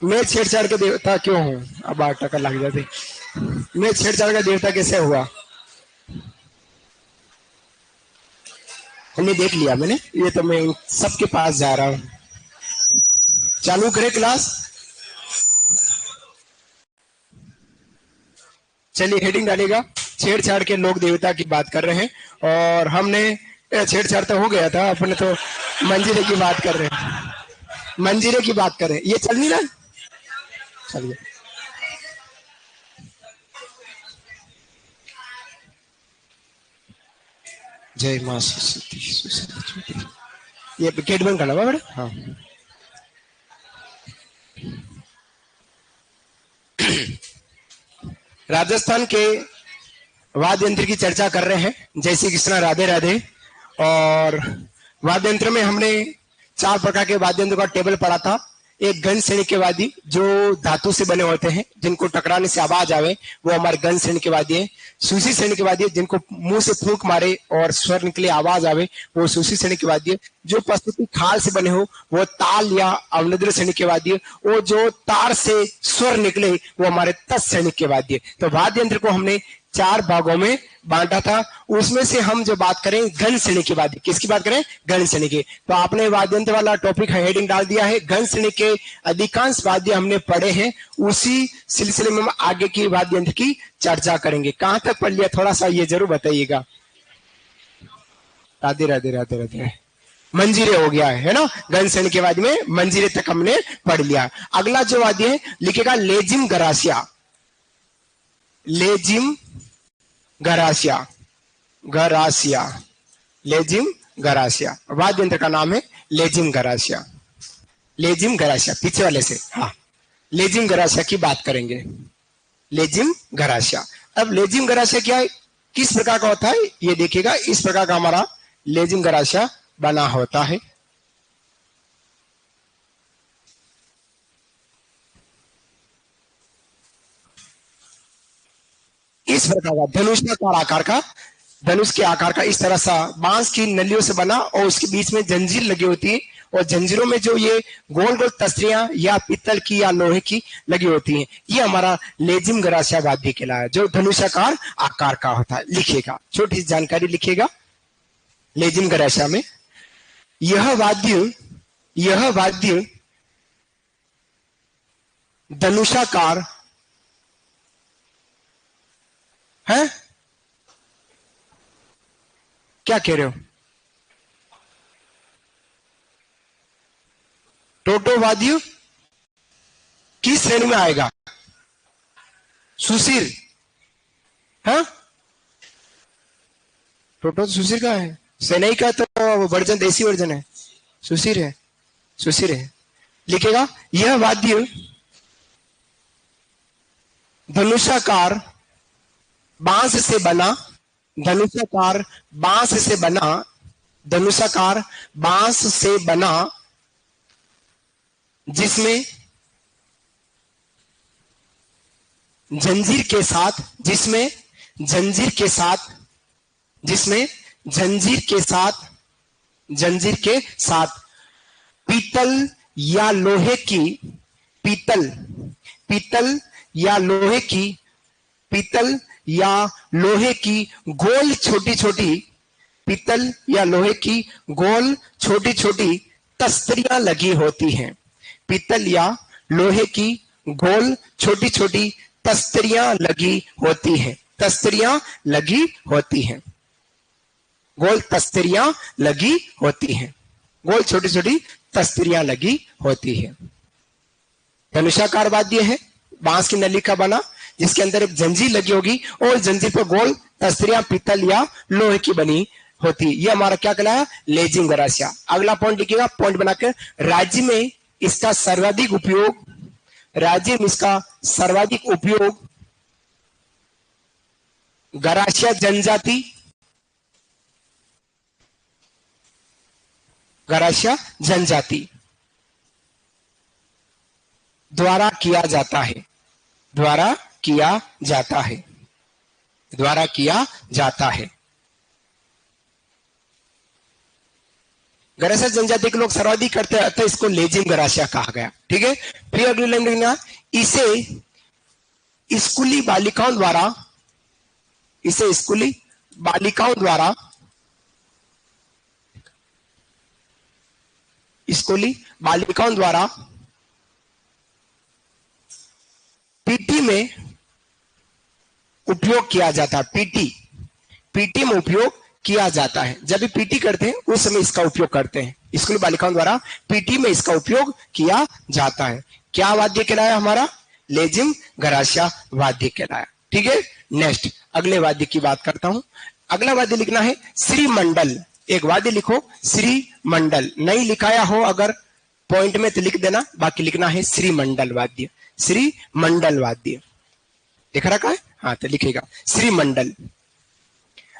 मैं छेड़छाड़ का देवता क्यों हूँ? अब 8 टका लग जाते। मैं छेड़छाड़ का देवता कैसे हुआ? हमने देख लिया मैंने, ये तो मैं सबके पास जा रहा हूँ। चालू करें क्लास? चलिए हेडिंग डालेगा, छेड़छाड़ के लोक देवता की बात कर रहे हैं। और हमने छेड़छाड़ तो हो गया था, अपने तो मंजीरे की बात कर रहे हैं, मंजीरे की बात कर रहे हैं। ये चल नहीं रहा? चलिए जय मां सरस्वती। ये गेट बंद करना बड़ा। हाँ, राजस्थान के वाद्य यंत्र की चर्चा कर रहे हैं। जय श्री कृष्णा, राधे राधे। और वाद्य यंत्र में हमने 4 प्रकार के वाद्य यंत्र का टेबल पढ़ा था। एक गन श्रेणी के वाद्य जो धातु से बने होते हैं, जिनको टकराने से आवाज आवे, वो हमारे गन श्रेणी के वाद्य है। सूसी श्रेणी के वाद्य जिनको मुंह से फूंक मारे और स्वर निकले, आवाज आवे, वो सूसी श्रेणी के वाद्य। जो प्रस्तुति खाल से बने हो, वो ताल या अवनिद्र श्रेणी के वाद्य। वो जो तार से स्वर निकले, वो हमारे तत् श्रेणी के वाद्य। तो वाद्य यंत्र को हमने 4 भागों में बांटा था। उसमें से हम जो बात करें घन श्रेणी की वाद्य, किसकी बात करें? घन श्रेणी की। तो आपने वाद्य यंत्र वाला टॉपिक हेडिंग डाल दिया है। घन श्रेणी के अधिकांश वाद्य हमने पढ़े हैं। उसी सिलसिले में हम आगे की वाद्य यंत्र की चर्चा करेंगे। कहां तक पढ़ लिया, थोड़ा सा ये जरूर बताइएगा। राधे राधे राधे राधे। मंजीरे हो गया है ना? घन श्रेणी के वाद्य में मंजीरे तक हमने पढ़ लिया। अगला जो वाद्य है लिखेगा लेजिम गरासिया। लेजिम गरासिया, गरासिया, लेजिम गरासिया। वाद्य यंत्र का नाम है लेजिम गरासिया। लेजिम गरासिया पीछे वाले से, हाँ, लेजिम गरासिया की बात करेंगे। लेजिम गरासिया। अब लेजिम गरासिया क्या है, किस प्रकार का होता है, ये देखिएगा। इस प्रकार का हमारा लेजिम गरासिया बना होता है। इस प्रकार का धनुषाकार आकार का, धनुष के आकार का, इस तरह सा बांस की नलियों से बना, और उसके बीच में जंजीर लगी होती है। और जंजीरों में जो ये गोल गोल तस्त्रियां या पीतल की या लोहे की लगी होती हैं, ये हमारा लेजिम गरासिया वाद्य कहलाया, जो धनुषाकार आकार का होता है। लिखिएगा, छोटी सी जानकारी लिखिएगा लेजिम गरासिया में। यह वाद्य, यह वाद्य धनुषाकार है। क्या कह रहे हो? टोटो वाद्य किस श्रेणी में आएगा? सुशील, हाँ, टोटो तो सुशील का है। सेनई का तो वर्जन, देसी वर्जन है। सुशील है, सुशील है। लिखेगा यह वाद्य धनुषाकार बांस से बना, धनुषाकार बांस से बना, धनुषाकार बांस से बना, जिसमें जंजीर के साथ, जिसमें जंजीर के साथ, जिसमें जंजीर के साथ, जंजीर के साथ पीतल या लोहे की, पीतल, पीतल या लोहे की, पीतल या लोहे की गोल छोटी छोटी, पीतल या लोहे की गोल छोटी छोटी तस्तरियां लगी होती हैं। पीतल या लोहे की गोल छोटी छोटी तस्तरियां लगी होती हैं, तस्तरियां लगी होती हैं, गोल तस्तरियां लगी होती हैं, गोल छोटी छोटी तस्तरियां लगी होती है। धनुषाकार वाद्य है, बांस की नली का बना, जिसके अंदर एक जंजीर लगी होगी और जंजीर पर गोल तस्तरियां पीतल या लोहे की बनी होती। ये हमारा क्या कहलाया? लेजिम गरासिया। अगला पॉइंट लिखिएगा, पॉइंट बनाकर, राज्य में इसका सर्वाधिक उपयोग, राज्य में इसका सर्वाधिक उपयोग गरासिया जनजाति, गरासिया जनजाति द्वारा किया जाता है, द्वारा किया जाता है, द्वारा किया जाता है। गरासिया जनजाति के लोग सर्वाधिक करते हैं, अतः इसको लेजिम गरासिया कहा गया। ठीक है, फिर अगली लाइन लिखना, इसे स्कूली बालिकाओं द्वारा, इसे स्कूली बालिकाओं द्वारा, स्कूली बालिकाओं द्वारा पीटी में उपयोग किया जाता है। पीटी में उपयोग किया जाता है। जब भी पीटी करते हैं उस समय इसका उपयोग करते हैं। स्कूली बालिकाओं द्वारा पीटी में इसका उपयोग किया जाता है। क्या वाद्य कहलाया हमारा? लेजिम गरासिया वाद्य कहलाया। ठीक है, नेक्स्ट अगले वाद्य की बात करता हूं। अगला वाद्य लिखना है श्रीमंडल। एक वाद्य लिखो श्रीमंडल। नहीं लिखाया हो अगर पॉइंट में तो लिख देना, बाकी लिखना है श्रीमंडल वाद्य। श्रीमंडल वाद्य लिख रखा है? हाँ, तो लिखेगा श्रीमंडल।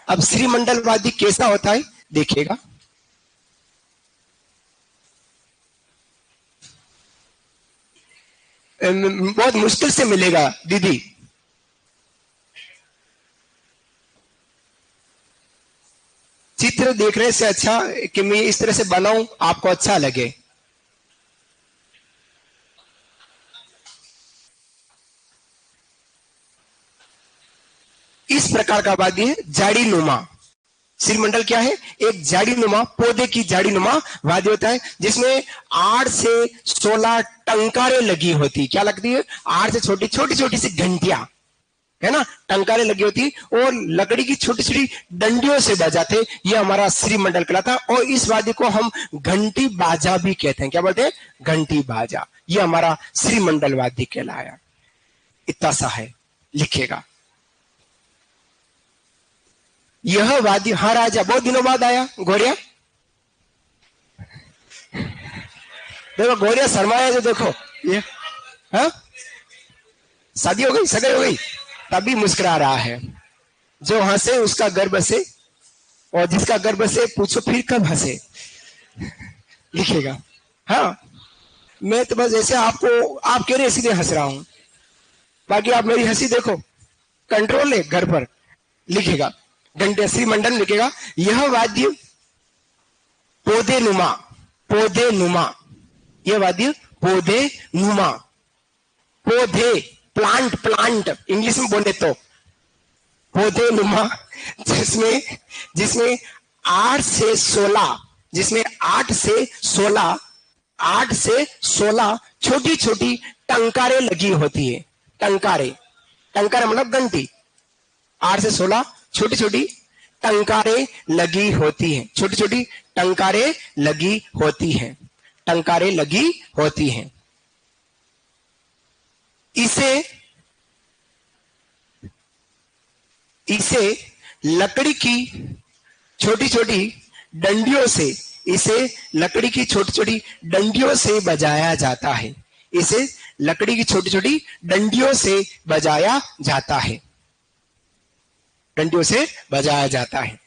अब श्रीमंडल वाद्य कैसा होता है देखिएगा। बहुत मुश्किल से मिलेगा दीदी। चित्र देखने से अच्छा कि मैं इस तरह से बनाऊं, आपको अच्छा लगे। इस प्रकार का वाद्य है जाड़ी नुमा। श्रीमंडल क्या है? एक जाड़ी नुमा, पौधे की जाड़ी नुमा वाद्य होता है, जिसमें 8 से 16 टंकारें लगी होती। क्या लगती है? 8 से छोटी छोटी सी घंटियां, है ना, टंकारें लगी होती और लकड़ी की छोटी छोटी डंडियों से बजाते। ये हमारा श्रीमंडल कहलाता है। और इस वाद्य को हम घंटी बाजा भी कहते हैं। क्या बोलते हैं? घंटी बाजा। ये हमारा श्रीमंडल वाद्य कहलाया। इतना सा है, लिखेगा। यह वाद्य, हाँ राजा, बहुत दिनों बाद आया गौरिया। देखो गौरिया शर्माया जो, देखो ये, हाँ, शादी हो गई, सगाई हो गई, तभी मुस्कुरा रहा है। जो हंसे उसका गर्भ से, और जिसका गर्भ से पूछो फिर कब हंसे। लिखेगा। हाँ, मैं तो बस ऐसे आपको, आप कह रहे इसलिए हंस रहा हूं, बाकी आप मेरी हंसी देखो, कंट्रोल है घर पर। लिखेगा घंटे श्रीमंडल लिखेगा। यह वाद्य पौधे नुमा, पौधे नुमा, यह वाद्य पौधे नुमा, पौधे, प्लांट, प्लांट इंग्लिश में बोले तो पौधे नुमा, जिसमें 8 से 16, जिसमें 8 से 16 छोटी छोटी टंकारें लगी होती है। टंकारें, टंकारें मतलब घंटी। 8 से 16 छोटी छोटी टंकारें लगी होती हैं। छोटी छोटी टंकारें लगी होती हैं। टंकारें लगी होती हैं। इसे लकड़ी की छोटी छोटी डंडियों से, इसे लकड़ी की छोटी छोटी डंडियों से बजाया जाता है। इसे लकड़ी की छोटी छोटी डंडियों से बजाया जाता है। डंडियों से बजाया जाता है।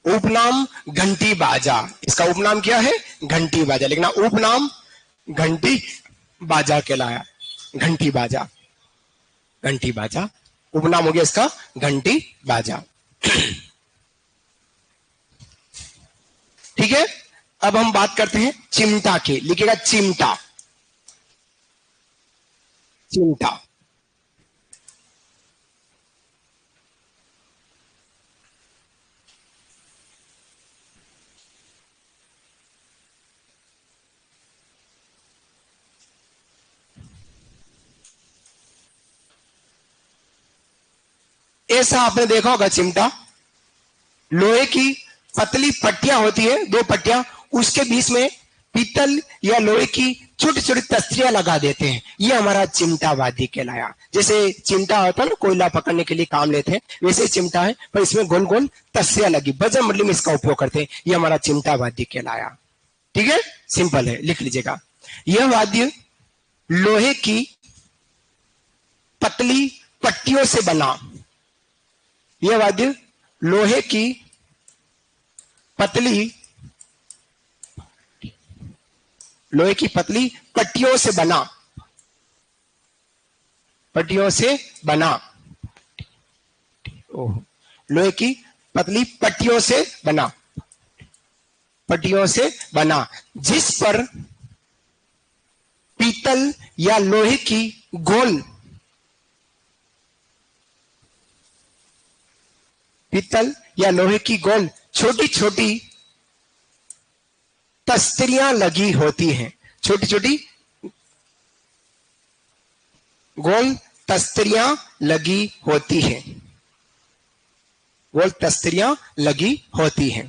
उपनाम घंटी बाजा। इसका उपनाम क्या है? घंटी बाजा। लिखना उपनाम घंटी बाजा कहलाया। घंटी बाजा, घंटी बाजा उपनाम हो गया इसका घंटी बाजा। ठीक है, अब हम बात करते हैं चिमटा की। लिखेगा चिमटा, चिमटा। ऐसा आपने देखा होगा चिमटा, लोहे की पतली पट्टियां होती है, 2 पट्टियां, उसके बीच में पीतल या लोहे की छोटी छोटी तस्तियां लगा देते हैं। ये हमारा चिमटा वाद्य कहलाया। जैसे चिमटा होता है ना, कोयला पकड़ने के लिए काम लेते हैं, वैसे चिमटा है, पर इसमें गोल गोल तस्तियां लगी, भजन मंडली में इसका उपयोग करते हैं। ये हमारा चिमटा वाद्य कहलाया। ठीक है, सिंपल है, लिख लीजिएगा। यह वाद्य लोहे की पतली पट्टियों से बना, यह वाद्य लोहे की पतली पट्टियों से बना, पट्टियों से बना, लोहे की पतली पट्टियों से बना, पट्टियों से बना, जिस पर पीतल या लोहे की गोल, पीतल या लोहे की गोल छोटी छोटी तस्तरियां लगी होती हैं। छोटी छोटी गोल तस्तरियां लगी होती हैं। गोल तस्तरियां लगी होती हैं।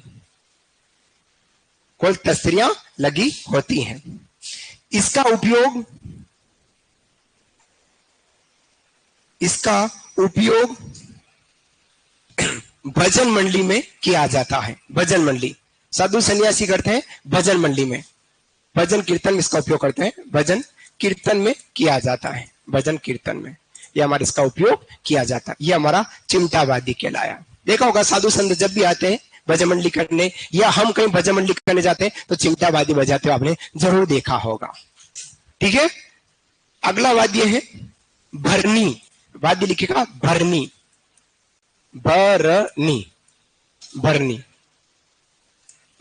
गोल तस्तरियां लगी होती हैं। इसका उपयोग, इसका उपयोग भजन मंडली में किया जाता है। भजन मंडली, साधु सन्यासी करते हैं भजन मंडली में, भजन कीर्तन में इसका उपयोग करते हैं। भजन कीर्तन में किया जाता है, भजन कीर्तन में ये हमारा इसका उपयोग किया जाता है। ये हमारा चिमटावादी कहलाया। देखा होगा साधु संत जब भी आते हैं भजन मंडली करने, या हम कहीं भजन मंडली करने जाते हैं तो चिमटावादी बजाते हुए आपने जरूर देखा होगा। ठीक है, अगला वाद्य है भरनी। वाद्य लिखेगा भरनी, भरनी, भरनी,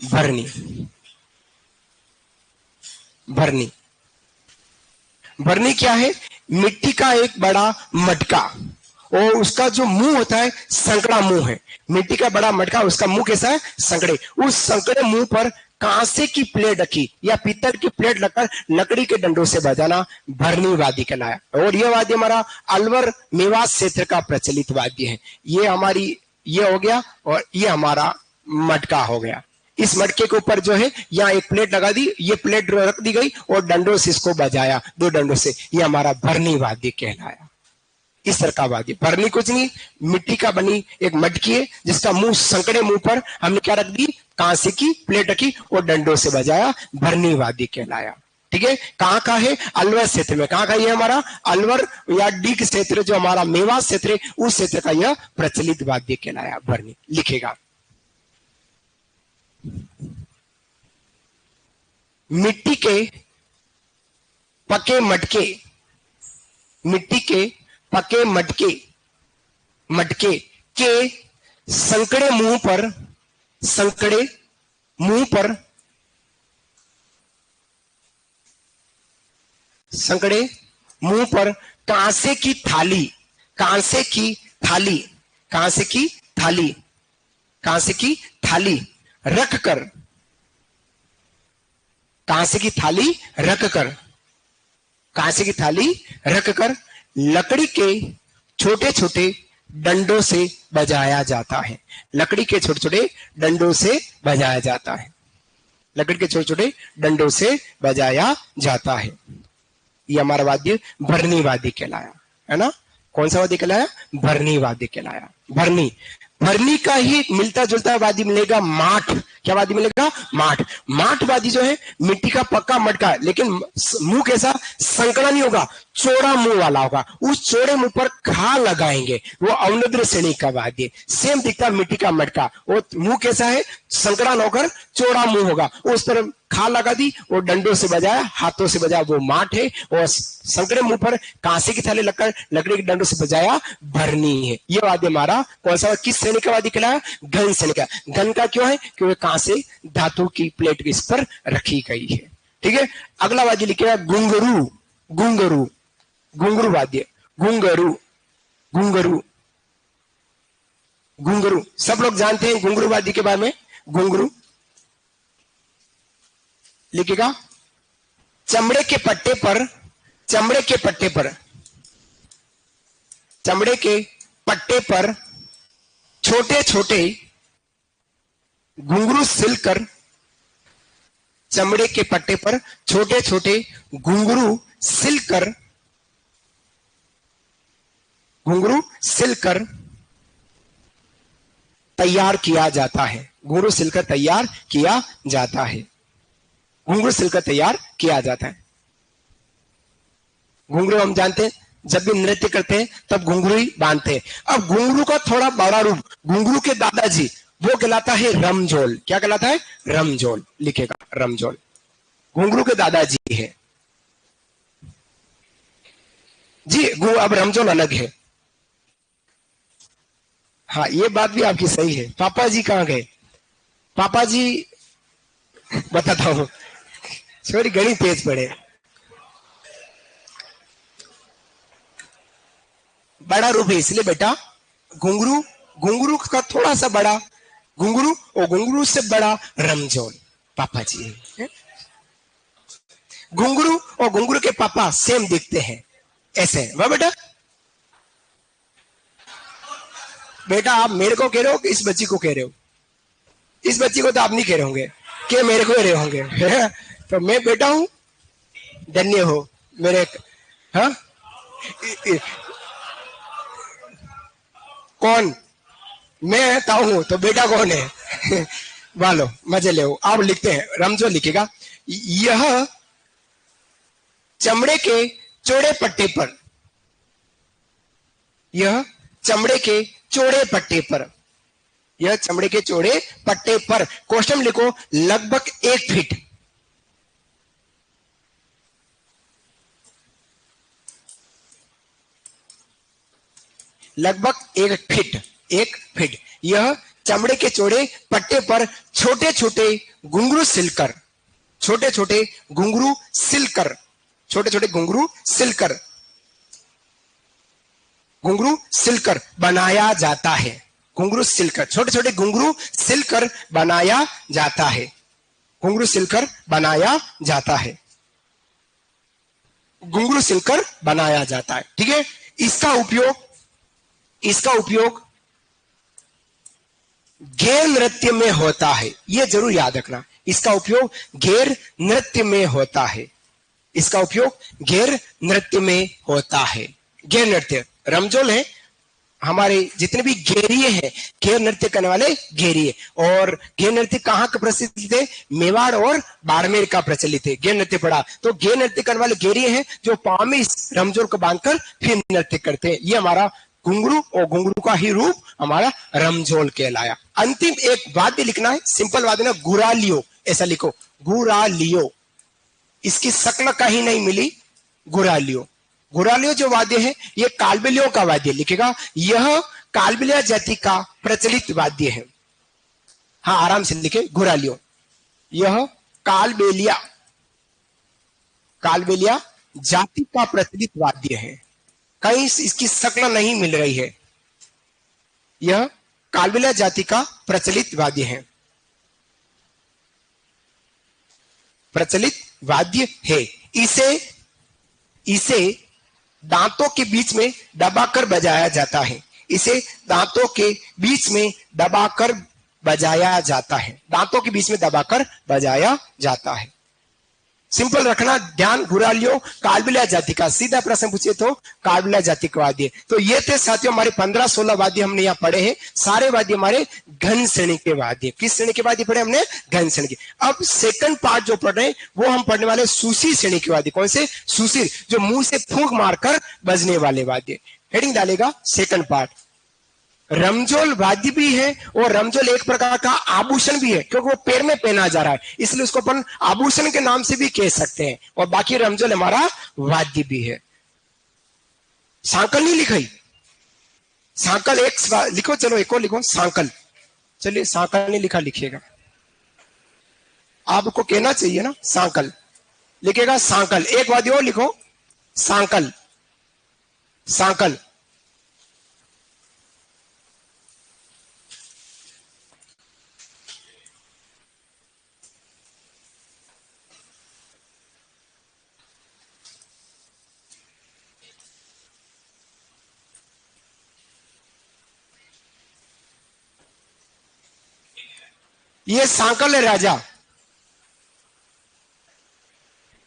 भरनी, भरनी। भरनी क्या है? मिट्टी का एक बड़ा मटका, और उसका जो मुंह होता है संकड़ा मुंह है। मिट्टी का बड़ा मटका, उसका मुंह कैसा है? संकड़े। उस संकड़े मुंह पर कांसे की प्लेट रखी या पीतल की प्लेट रखकर लकड़ी के डंडों से बजाना भरनी वाद्य कहलाया। और यह वाद्य हमारा अलवर मेवात क्षेत्र का प्रचलित वाद्य है। ये हमारी ये हो गया, और ये हमारा मटका हो गया। इस मटके के ऊपर जो है यहाँ एक प्लेट लगा दी, ये प्लेट रख दी गई और डंडों से इसको बजाया, दो डंडों से। ये हमारा भरनी वाद्य कहलाया। इस तरह का वाद्य। भरनी कुछ नहीं, मिट्टी का बनी एक मटकी है जिसका मुंह संकड़े मुंह पर हमने क्या रख दी? कांसे की प्लेट रखी और डंडों से बजाया, भरनी वाद्य कहलाया। ठीक है, कहाँ का है? अलवर क्षेत्र में। कहाँ का ये हमारा? अलवर या डीग क्षेत्र, जो हमारा मेवात क्षेत्र है, उस क्षेत्र का यह प्रचलित वाद्य कहलाया भरनी। लिखेगा मिट्टी के पके मटके, मिट्टी के पके मटके, मटके के संकड़े मुंह पर, संकड़े मुंह पर, संकड़े मुंह पर कांसे की थाली, कांसे की थाली, कांसे की थाली, कांसे की थाली रख कर, कांसे की थाली रख कर, कांसे की थाली रख कर लकड़ी के छोटे छोटे डंडों से बजाया जाता है। लकड़ी के छोटे छोटे डंडों से बजाया जाता है। लकड़ी के छोटे छोटे डंडों से बजाया जाता है। ये हमारा वाद्य भरनी वाद्य कहलाया, है ना? कौन सा वाद्य कहलाया? भरनी वाद्य कहलाया। भरनी, भरनी का ही मिलता जुलता वाद्य मिलेगा माठ। क्या वाद्य मिलेगा? माठ। माठ वाद्य जो है मिट्टी का पक्का मटका, लेकिन मुंह कैसा? संकड़ा नहीं होगा, चौड़ा मुंह वाला होगा। उस चौड़े मुंह पर खा लगाएंगे, वो अवनद्र श्रेणी का वाद्य। सेम दिखता मिट्टी का मटका, वो मुंह कैसा है? संकड़ा न होकर चौड़ा मुंह होगा, उस पर खा लगा दी और डंडों से बजाया, हाथों से बजाया, वो माठ है। और संकड़े मुंह पर कांसे की थाली लगकर लकड़ी के डंडों से बजाया, भरनी है। ये वाद्य हमारा कौन सा? किस श्रेणी का वाद्य कहलाया? घन श्रेणी का। घन का क्यों है? क्योंकि कांसे धातु की प्लेट इस पर रखी गई है। ठीक है, अगला वाद्य लिखेगा घुंघरू। घुंघरू, घुंघरू वाद्य, घुंघरू, घुंघरू, घुंघरू। सब लोग जानते हैं घुंघरू वाद्य के बारे में। घुंघरू लिखेगा चमड़े के पट्टे पर, चमड़े के पट्टे पर, चमड़े के पट्टे पर छोटे छोटे घुंघरू सिलकर, चमड़े के पट्टे पर छोटे छोटे घुंघरू सिलकर, घुंघरू सिलकर तैयार किया जाता है। घुंघरू सिलकर तैयार किया जाता है। घुंघरू सिलकर तैयार किया जाता है। घुंघरू हम जानते हैं जब भी नृत्य करते हैं तब घुंघरू ही बांधते हैं। अब घुंघरू का थोड़ा बड़ा रूप, घुंघरू के दादाजी, वो कहलाता है रमझोल। क्या कहलाता है? रमझोल। लिखेगा रमझोल। घुंघरू के दादाजी है जी। अब रमझोल अलग है। हाँ, ये बात भी आपकी सही है। पापा जी कहाँ गए? पापा जी बताता हूं, छोरी घनी तेज पड़े। बड़ा रूप है इसलिए बेटा, घुंघरू, घुंघरू का थोड़ा सा बड़ा घुंघरू, और घुंघरू से बड़ा रमजोल पापा जी है। घुंघरू और घुंघरू के पापा सेम दिखते हैं, ऐसे वाह बेटा। बेटा आप मेरे को कह रहे हो कि इस बच्ची को कह रहे हो? इस बच्ची को तो आप नहीं कह रहे होंगे, कि मेरे को कह रहे होंगे तो मैं बेटा हूं, धन्य हो मेरे। हाँ, कौन? मैं ताऊ तो बेटा कौन है? वालो मजे ले। आप लिखते हैं, रमजो लिखेगा, यह चमड़े के चौड़े पट्टे पर, यह चमड़े के चौड़े पट्टे पर, यह चमड़े के चौड़े पट्टे पर, क्वेश्चन लिखो, लगभग 1 फीट, लगभग 1 फीट, 1 फीट। यह चमड़े के चौड़े पट्टे पर छोटे छोटे घुंघरू सिलकर, छोटे छोटे घुंघरू सिलकर, छोटे छोटे घुंघरू सिलकर, घुंघरू सिलकर बनाया जाता है। घुंघरू सिलकर, छोटे छोटे घुंघरू सिलकर बनाया जाता है, घुंघरू सिलकर बनाया जाता है, घुंघरू सिलकर बनाया जाता है। ठीक है, इसका उपयोग, इसका उपयोग गैर नृत्य में होता है, यह जरूर याद रखना, इसका उपयोग गैर नृत्य में होता है, इसका उपयोग गैर नृत्य में होता है। गैर नृत्य रमजोल है, हमारे जितने भी गेरिए हैं, गैर नृत्य करने वाले गेरिए, और गैर नृत्य कहाँ का प्रसिद्ध है? मेवाड़ और बाड़मेर का प्रचलित है गैर नृत्य पड़ा। तो गैर नृत्य करने वाले गेरिए हैं जो पांव में इस रमजोल को बांधकर फिर नृत्य करते हैं। ये हमारा घुंघरू, और घुंघरू का ही रूप हमारा रमजोल कहलाया। अंतिम एक वाद्य लिखना है, सिंपल वाद्य ना, गुरालियो, ऐसा लिखो, गुरालियो। इसकी शक्ल कहीं नहीं मिली, गुरालियो। गुरालियो जो वाद्य है ये कालबेलियों का वाद्य, लिखेगा, यह कालबेलिया जाति का प्रचलित वाद्य है। हाँ आराम से लिखे, गुरालियो, यह कालबेलिया, कालबेलिया जाति का प्रचलित वाद्य है, कहीं इसकी शक्ल नहीं मिल रही है, यह कालबेलिया जाति का प्रचलित वाद्य है, प्रचलित वाद्य है। इसे दांतों के बीच में दबाकर बजाया जाता है, इसे दांतों के बीच में दबाकर बजाया जाता है, दांतों के बीच में दबाकर बजाया जाता है। सिंपल रखना ध्यान, गुरालियो कालबेलिया जाति का। सीधा प्रश्न पूछे तो कालबेलिया जाति का वाद्य। तो ये थे साथियों हमारे 15-16 वाद्य हमने यहाँ पढ़े हैं। सारे वाद्य हमारे घन श्रेणी के वाद्य। किस श्रेणी के वाद्य पढ़े हमने? घन श्रेणी के। अब सेकंड पार्ट जो पढ़ रहे हैं वो हम पढ़ने वाले सुशीर श्रेणी के वाद्य। कौन से? सुशीर, जो मुंह से फूंक मारकर बजने वाले वाद्य। हेडिंग डालेगा सेकंड पार्ट। रमजोल वाद्य भी है और रमजोल एक प्रकार का आभूषण भी है, क्योंकि वो पैर में पहना जा रहा है, इसलिए उसको अपन आभूषण के नाम से भी कह सकते हैं। और बाकी रमजोल हमारा वाद्य भी है। सांकल नहीं लिखाई, सांकल एक लिखो, चलो एक और लिखो, सांकल। चलिए सांकल नहीं लिखा, लिखिएगा, आपको कहना चाहिए ना, सांकल लिखेगा, सांकल। एक वाद्य और लिखो, सांकल, सांकल। ये सांकल है राजा।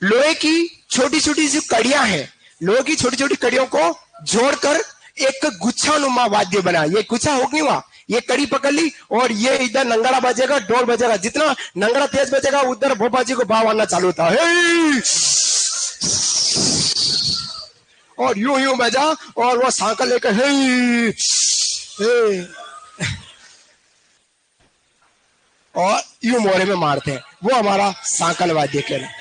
लोहे की छोटी छोटी सी कड़ियां हैं, लोहे की छोटी छोटी कड़ियों को जोड़कर एक गुच्छानुमा वाद्य बना। ये गुच्छा हो नहीं हुआ, ये कड़ी पकड़ ली और ये इधर नंगड़ा बजेगा, डोल बजेगा, जितना नंगड़ा तेज बजेगा उधर भोपा जी को भाव आना चालू होता है, और यूं यूं बजा और वो सांकल लेकर और यूं मोरे में मारते हैं, वो हमारा सांकल वाद्य कहलाता है।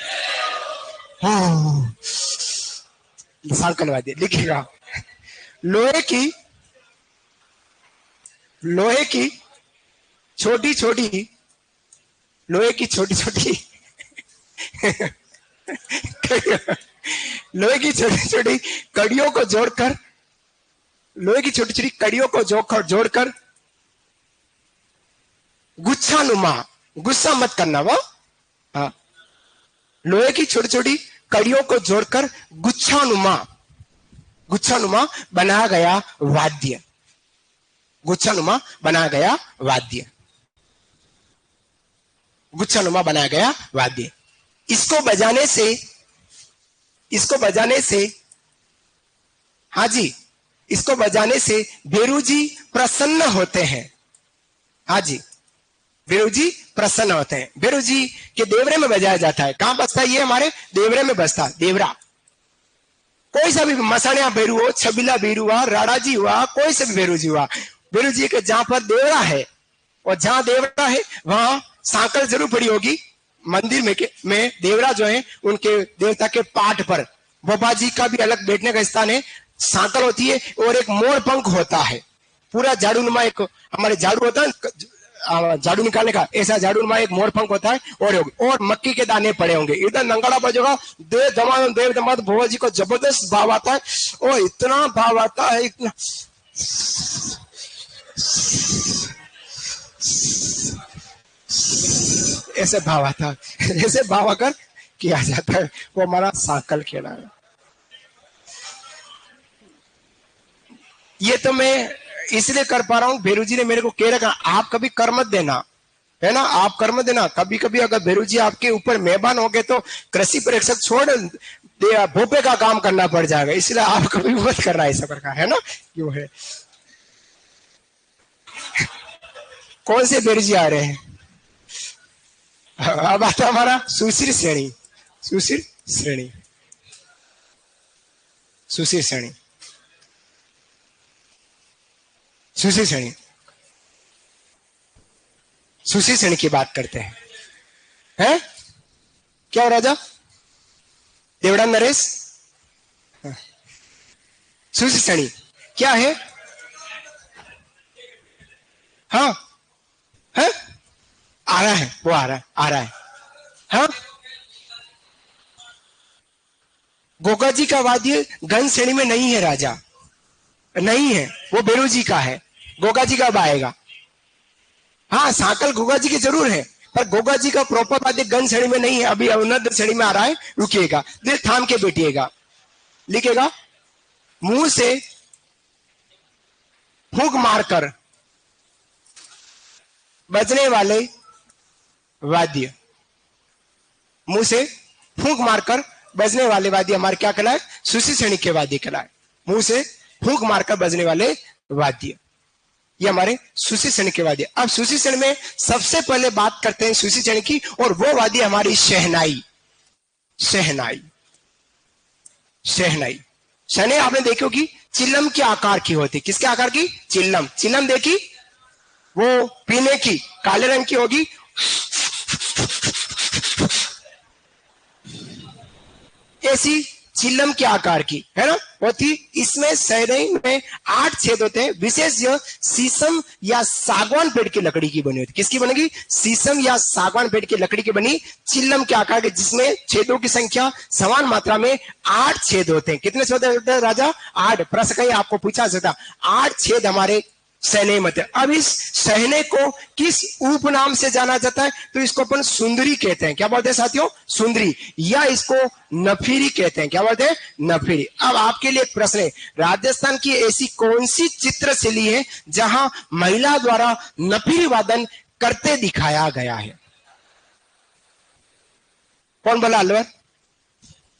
सांकल वाद्य लिखिएगा। लोहे की छोटी छोटी लोहे की छोटी छोटी लोहे की छोटी छोटी कड़ियों को जोड़कर, लोहे की छोटी छोटी कड़ियों को जोड़कर गुच्छानुमा, गुस्सा मत करना वो, हाँ, लोहे की छोटी छोटी कड़ियों को जोड़कर गुच्छानुमा, गुच्छानुमा बनाया गया वाद्य, गुच्छानुमा बनाया गया वाद्य, गुच्छानुमा बनाया गया वाद्य। इसको बजाने से, इसको बजाने से, हाँ जी, इसको बजाने से भेरू जी प्रसन्न होते हैं। हाँ जी, भेरू जी प्रसन्न होते हैं। भेरू जी के देवरे में बजाया जाता है। कहां बजता है? ये हमारे देवरे में बजता है। देवरा, कोई सा भी मसाणिया भेरू हो, छबीला भेरू हुआ, राणा जी हुआ, कोई सा भी भेरू जी हुआ, भेरू जी के जहां पर देवरा है और जहां देवरा है वहां सांकल जरूर पड़ी होगी। मंदिर में देवरा जो है उनके देवता के पाठ पर, बाबा जी का भी अलग बैठने का स्थान है, सांकल होती है और एक मोर पंख होता है। पूरा झाड़ू नुमा, एक हमारे झाड़ू होता है झाड़ू निकालने का, ऐसा झाड़ू नुमा एक मोर पंख होता है और मक्की के दाने पड़े होंगे। इधर नंगड़ा बजेगा, देव दमाद भोवा जी को जबरदस्त भाव आता है और इतना भाव आता है, इतना ऐसे भाव आता है, ऐसे भाव आकर किया जाता है। वो हमारा सांकल खेला है। ये तो मैं इसलिए कर पा रहा हूं, भेरू जी ने मेरे को कह रखा आप कभी कर मत देना, है ना, आप कर मत देना। कभी कभी अगर भेरू जी आपके ऊपर मेहमान हो गए तो कृषि परीक्षक छोड़ भोपे का काम करना पड़ जाएगा, इसलिए आप कभी मत करना ऐसा प्रकार, है ना। क्यों है, कौन से भेरू जी आ रहे हैं? अब आता हमारा सुशीर श्रेणी, सुशीर श्रेणी, सुशीर श्रेणी, सुशीर श्रेणी, सुशीर श्रेणी की बात करते हैं। क्या हो राजा देवड़ा नरेश? सुशीर श्रेणी क्या है? हाँ है, आ रहा है, वो आ रहा है। हाँ, गोगा जी का वाद्य गन श्रेणी में नहीं है राजा, नहीं है, वो भेरू जी का है। गोगा जी कब आएगा? हाँ, सांकल गोगा जी की जरूर है, पर गोगा जी का प्रॉपर वाद्य गन श्रेणी में नहीं है, अभी अवनद श्रेणी में आ रहा है। रुकिएगा, दिल थाम के बैठिएगा, लिखेगा मुंह से फूंक मारकर बजने वाले वाद्य, मुंह से फूंक मारकर बजने वाले वाद्य हमारे क्या कहलाए? सुशीर श्रेणी के वाद्य कहलाए। मुंह से फूंक मारकर बजने वाले वाद्य, ये हमारे सुशीर श्रेणी के वाद्य। अब सुशीर श्रेणी में सबसे पहले बात करते हैं सुशीर श्रेणी की, और वो वाद्य हमारी शहनाई। शहनाई, शहनाई, शहनाई आपने देखी होगी, चिल्लम के आकार की होती। किसके आकार की? चिल्लम। चिल्लम देखी, वो पीने की, काले रंग की होगी, ऐसी चिल्लम के आकार की, है ना, होती। इसमें शहनाई में 8 छेद होते हैं। विशेष यह शीशम या सागवान पेड़ की लकड़ी की बनी होती। किसकी बनेगी? शीशम या सागवान पेड़ की लकड़ी की बनी चिल्लम के आकार के, जिसमें छेदों की संख्या समान मात्रा में 8 छेद होते हैं। कितने छेद होते हैं राजा? 8। प्रश्न कहीं आपको पूछा सकता, 8 छेद हमारे सहने मत है। अब इस सहने को किस उपनाम से जाना जाता है? तो इसको अपन सुंदरी कहते हैं। क्या बोलते हैं साथियों? सुंदरी, या इसको नफीरी कहते हैं। क्या बोलते हैं? नफीरी। अब आपके लिए एक प्रश्न है, राजस्थान की ऐसी कौन सी चित्रशैली है जहां महिला द्वारा नफीरी वादन करते दिखाया गया है? कौन बोला? अलवर।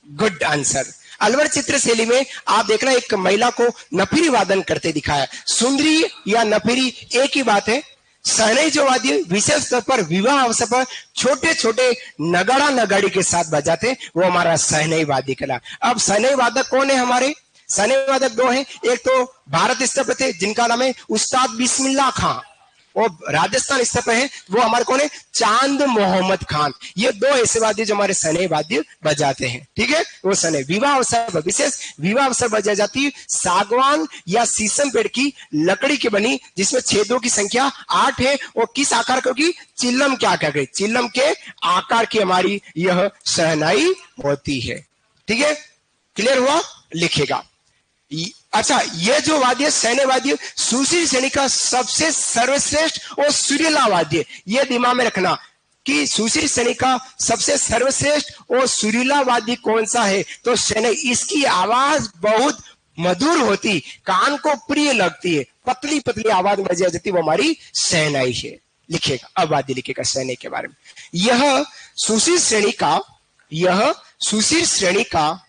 Good answer. अलवर चित्रशैली में आप देखना एक महिला को नफीरी वादन करते दिखाया। सुंदरी या नफीरी एक ही बात है। सहनाई जो वाद्य विशेष तौर पर विवाह अवसर पर छोटे छोटे नगाड़ा नगाड़ी के साथ बजाते, वो हमारा सहनाई वाद्य कला। अब सहनाई वादक कौन है हमारे? सहनाई वादक 2 हैं। एक तो भारत स्तर पर थे जिनका नाम है उस्ताद बिस्मिल्लाह खां, और राजस्थान स्तर पे है वो हमारे कौन है, चांद मोहम्मद खान। ये दो ऐसे वाद्य जो हमारे शहनाई वाद्य बजाते हैं, ठीक है। वो शहनाई विवाह अवसर पर, विशेष विवाह अवसर बजाई जाती है सागवान या शीशम पेड़ की लकड़ी की बनी, जिसमें छेदों की संख्या 8 है और किस आकार की, चिल्लम के आकार की, चिल्लम के आकार की हमारी यह शहनाई होती है, ठीक है। क्लियर हुआ, लिखेगा। अच्छा, ये जो वाद्य शहनाई वाद्य सुशील श्रेणी का सबसे सर्वश्रेष्ठ और सुरीला वाद्य, ये दिमाग में रखना कि सुशील श्रेणी का सबसे सर्वश्रेष्ठ और सुरीला वाद्य कौन सा है, तो शहनाई। इसकी आवाज बहुत मधुर होती, कान को प्रिय लगती है, पतली पतली आवाज में बजाई जाती, वो हमारी शहनाई है। लिखेगा, अब वाद्य लिखेगा शहनाई के बारे में। यह सुशील श्रेणी का, यह सुशील श्रेणी का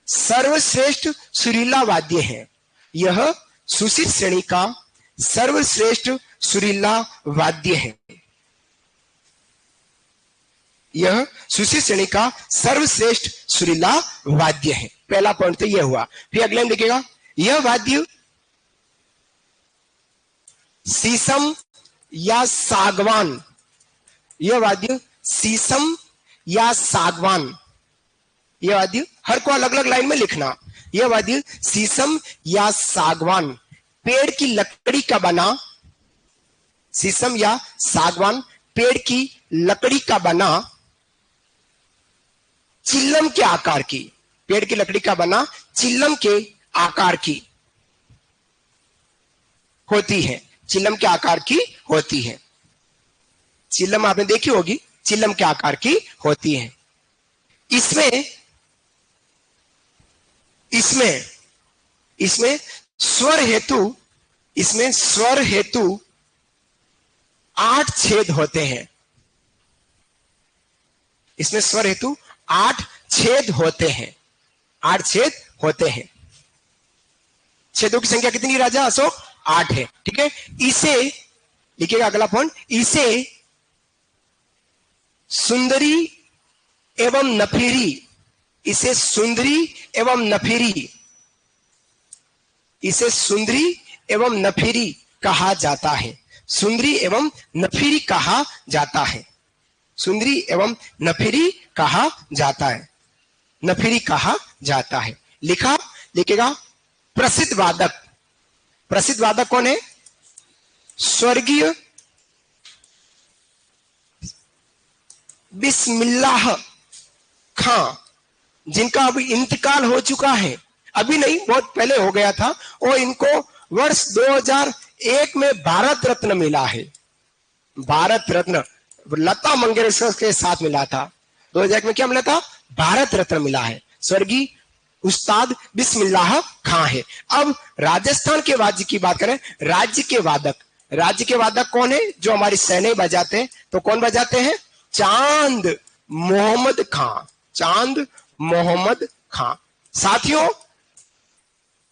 सर्वश्रेष्ठ सुरीला वाद्य है। यह सुशील श्रेणी का सर्वश्रेष्ठ सुरीला वाद्य है। यह सुशील श्रेणी का सर्वश्रेष्ठ सुरीला वाद्य है। पहला पॉइंट तो यह हुआ। फिर अगले में लिखेगा, यह वाद्य शीशम या सागवान, यह वाद्य शीशम या सागवान, यह वाद्य हर को अलग अलग लाइन में लिखना। यह वाद्य शीशम या सागवान पेड़ की लकड़ी का बना, शीशम या सागवान पेड़ की लकड़ी का बना, चिल्लम के आकार की, पेड़ की लकड़ी का बना चिल्लम के आकार की होती है, चिल्लम के आकार की होती है। चिल्लम आपने देखी होगी, चिल्लम के आकार की होती है। इसमें स्वर हेतु, इसमें स्वर हेतु 8 छेद होते हैं। इसमें स्वर हेतु 8 छेद होते हैं, 8 छेद होते हैं। छेदों की संख्या कितनी राजा अशोक? 8 है, ठीक है। इसे लिखिएगा अगला पॉइंट, इसे सुंदरी एवं नफीरी, इसे सुंदरी एवं नफीरी, इसे सुंदरी एवं नफीरी कहा जाता है। सुंदरी एवं नफीरी कहा जाता है, सुंदरी एवं नफीरी कहा जाता है, नफीरी कहा जाता है। लिखा, लिखेगा प्रसिद्ध वादक, प्रसिद्ध वादक कौन है? स्वर्गीय बिस्मिल्लाह खां, जिनका अभी इंतकाल हो चुका है, अभी नहीं बहुत पहले हो गया था, और इनको वर्ष 2001 में भारत रत्न मिला है। भारत रत्न लता मंगेशकर के साथ मिला था। 2001 में क्या मिला था? भारत रत्न मिला है। स्वर्गीय उस्ताद बिस्मिल्लाह खां है। अब राजस्थान के वाद्य की बात करें, राज्य के वादक, राज्य के वादक कौन है जो हमारी शहनाई बजाते हैं? तो कौन बजाते हैं? चांद मोहम्मद खां, चांद मोहम्मद खां। साथियों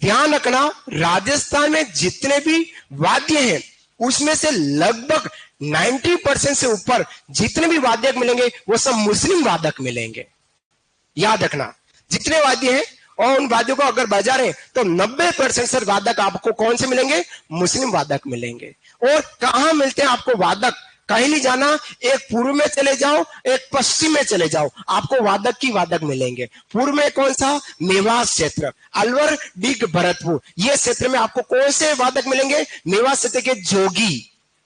ध्यान रखना, राजस्थान में जितने भी वाद्य हैं उसमें से लगभग 90% से ऊपर जितने भी वाद्यक मिलेंगे वो सब मुस्लिम वादक मिलेंगे। याद रखना, जितने वाद्य हैं और उन वाद्यों को अगर बजा रहे तो 90% से वादक आपको कौन से मिलेंगे? मुस्लिम वादक मिलेंगे। और कहां मिलते हैं आपको वादक? कहीं नहीं जाना, एक पूर्व में चले जाओ, एक पश्चिम में चले जाओ, आपको वादक की वादक मिलेंगे। पूर्व में कौन सा? मेवात क्षेत्र, अलवर, डिग, भरतपुर, ये क्षेत्र में आपको कौन से वादक मिलेंगे? मेवात क्षेत्र के जोगी।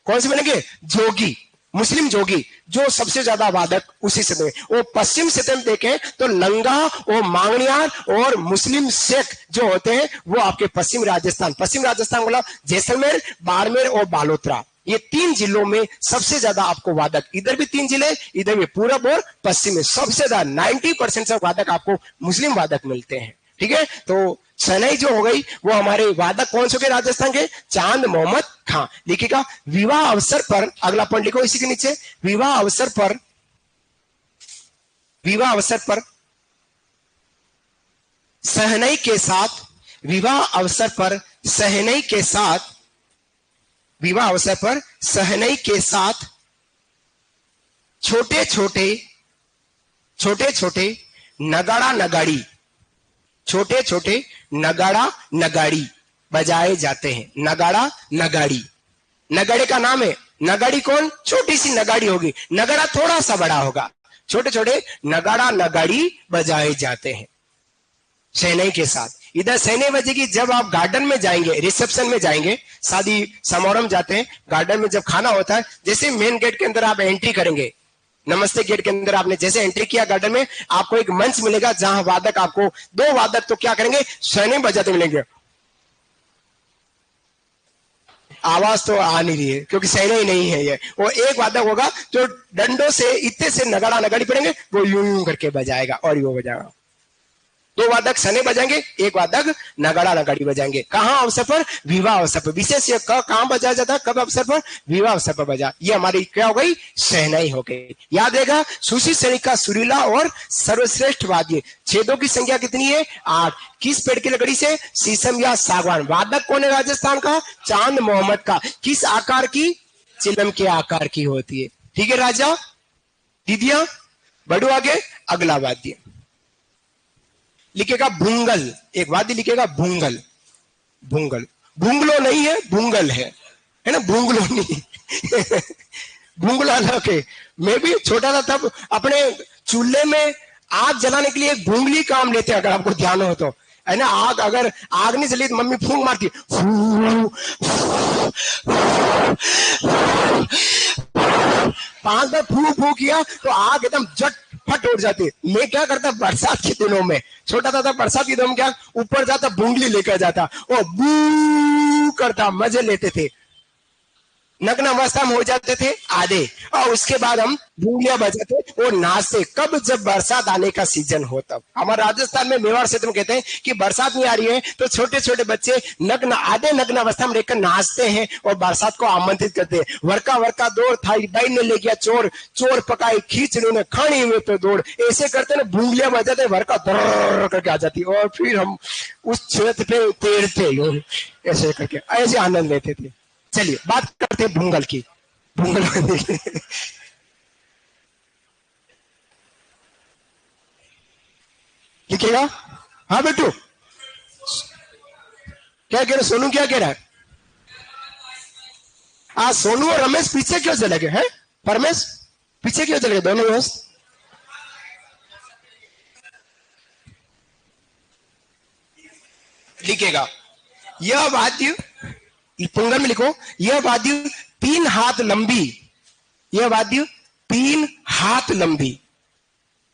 कौन से मिलेंगे? जोगी, मुस्लिम जोगी, जो सबसे ज्यादा वादक उसी क्षेत्र में। वो पश्चिम क्षेत्र में देखें तो लंगा और मांगनियार और मुस्लिम शेख जो होते हैं वो आपके पश्चिम राजस्थान, पश्चिम राजस्थान बोला जैसलमेर, बाड़मेर और बालोतरा, ये 3 जिलों में सबसे ज्यादा आपको वादक, इधर भी 3 जिले, इधर भी पूरब और पश्चिम में सबसे ज्यादा 90% से वादक आपको मुस्लिम वादक मिलते हैं, ठीक है। तो शहनाई जो हो गई वो हमारे वादक कौन से राजस्थान के? चांद मोहम्मद खां। लिखिएगा विवाह अवसर पर, अगला पॉइंट लिखो इसी के नीचे, विवाह अवसर पर, विवाह अवसर पर शहनाई के साथ, विवाह अवसर पर शहनाई के साथ, विवाह अवसर पर शहनाई के साथ छोटे छोटे, छोटे छोटे नगाड़ा नगाड़ी, छोटे छोटे नगाड़ा नगाड़ी बजाए जाते हैं। नगाड़ा नगाड़ी, नगाड़े का नाम है। नगाड़ी कौन? छोटी सी नगाड़ी होगी, नगाड़ा थोड़ा सा बड़ा होगा। छोटे छोटे नगाड़ा नगाड़ी बजाए जाते हैं शहनाई के साथ। इधर शहनाई बजेगी जब आप गार्डन में जाएंगे, रिसेप्शन में जाएंगे, शादी समारोह जाते हैं, गार्डन में जब खाना होता है, जैसे मेन गेट के अंदर आप एंट्री करेंगे, नमस्ते गेट के अंदर आपने जैसे एंट्री किया गार्डन में, आपको एक मंच मिलेगा जहां वादक आपको, दो वादक तो क्या करेंगे, शहनाई बजाते मिलेंगे। आवाज तो आ नहीं रही है क्योंकि शहनाई नहीं है ये। वो एक वादक होगा जो डंडों से इतने से नगाड़ा नगाड़ी पड़ेंगे, वो यूं करके बजाएगा और वो बजाएगा। दो वादक शहनाई बजाएंगे, एक वादक नगाड़ा नगाड़ी बजाएंगे। कहां अवसर पर? विवाह अवसर पर। विशेष ये कहां बजाया जाता है? कब अवसर पर? विवाह अवसर पर बजा। ये हमारी क्या हो गई? शहनाई हो गई। याद रहेगा, सुशील सैनिक का सुरीला और सर्वश्रेष्ठ वाद्य। छेदों की संख्या कितनी है? 8। किस पेड़ की लकड़ी से? शीशम या सागवान। वादक कौन है राजस्थान का? चांद मोहम्मद का। किस आकार की? चिलम के आकार की होती है। ठीक है राजा दीदिया, बढ़ो आगे। अगला वाद्य लिखेगा भूंगल। एक वाद्य लिखेगा भूंगल। भूंगल, भूंगलो नहीं है, भूंगल है ना, भूंगलो नहीं। भूंगला अलग है। मैं भी छोटा था तब अपने चूल्हे में आग जलाने के लिए एक भूंगली काम लेते हैं, अगर आपको ध्यान हो तो, है ना। आग अगर आग नहीं जली तो मम्मी फूंक मारती, फू 5 बार फू फू किया तो आग एकदम झटपट उड़ जाती। मैं क्या करता बरसात के दिनों में, छोटा था बरसात के दिनों में क्या ऊपर जाता, भूंगली लेकर जाता, वो बू करता, मजे लेते थे। नग्न अवस्था में हो जाते थे आधे, और उसके बाद हम भूंगलियां बजाते और नाचते। कब? जब बरसात आने का सीजन हो तब। हमारे राजस्थान में मेवाड़ क्षेत्र में कहते हैं कि बरसात नहीं आ रही है तो छोटे छोटे बच्चे नग्न, आधे नग्न अवस्था में रहकर नाचते हैं और बरसात को आमंत्रित करते हैं। वर्का वर्का दौड़ थाई बाई ने ले गया चोर, चोर पकाई खींचड़ी ने खानी हुए तो दौड़। ऐसे करते ना, भूंगलियां बजाते, वर्का दौड़ करके आ जाती और फिर हम उस छत पे तैरते, ऐसे करके ऐसे आनंद लेते थे। चलिए बात करते हैं भूंगल की। भूंगल लिखेगा। हाँ बेटू, क्या कह रहे? सोनू क्या कह रहा है? सोनू और रमेश पीछे क्यों चले गए हैं? परमेश पीछे क्यों चले गए दोनों दोस्त? लिखेगा यह वाद्य, पुंगल में लिखो, यह वाद्य 3 हाथ लंबी, यह वाद्य 3 हाथ लंबी,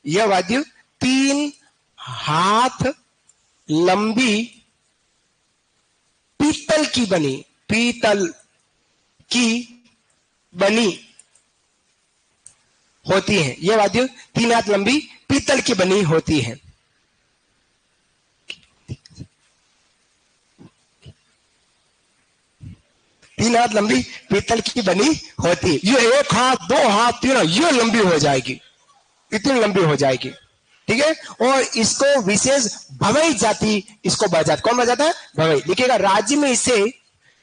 यह वाद्य 3 हाथ लंबी पीतल की बनी, पीतल की बनी होती है। यह वाद्य 3 हाथ लंबी पीतल की बनी होती है। 3 हाथ लंबी पीतल की बनी होती है। ये 1 हाथ 2 हाथ 3 ये लंबी हो जाएगी, इतनी लंबी हो जाएगी। ठीक है। और इसको विशेष भवई जाति इसको बजाता। कौन बजाता है? भवई। लिखिएगा राज्य में इसे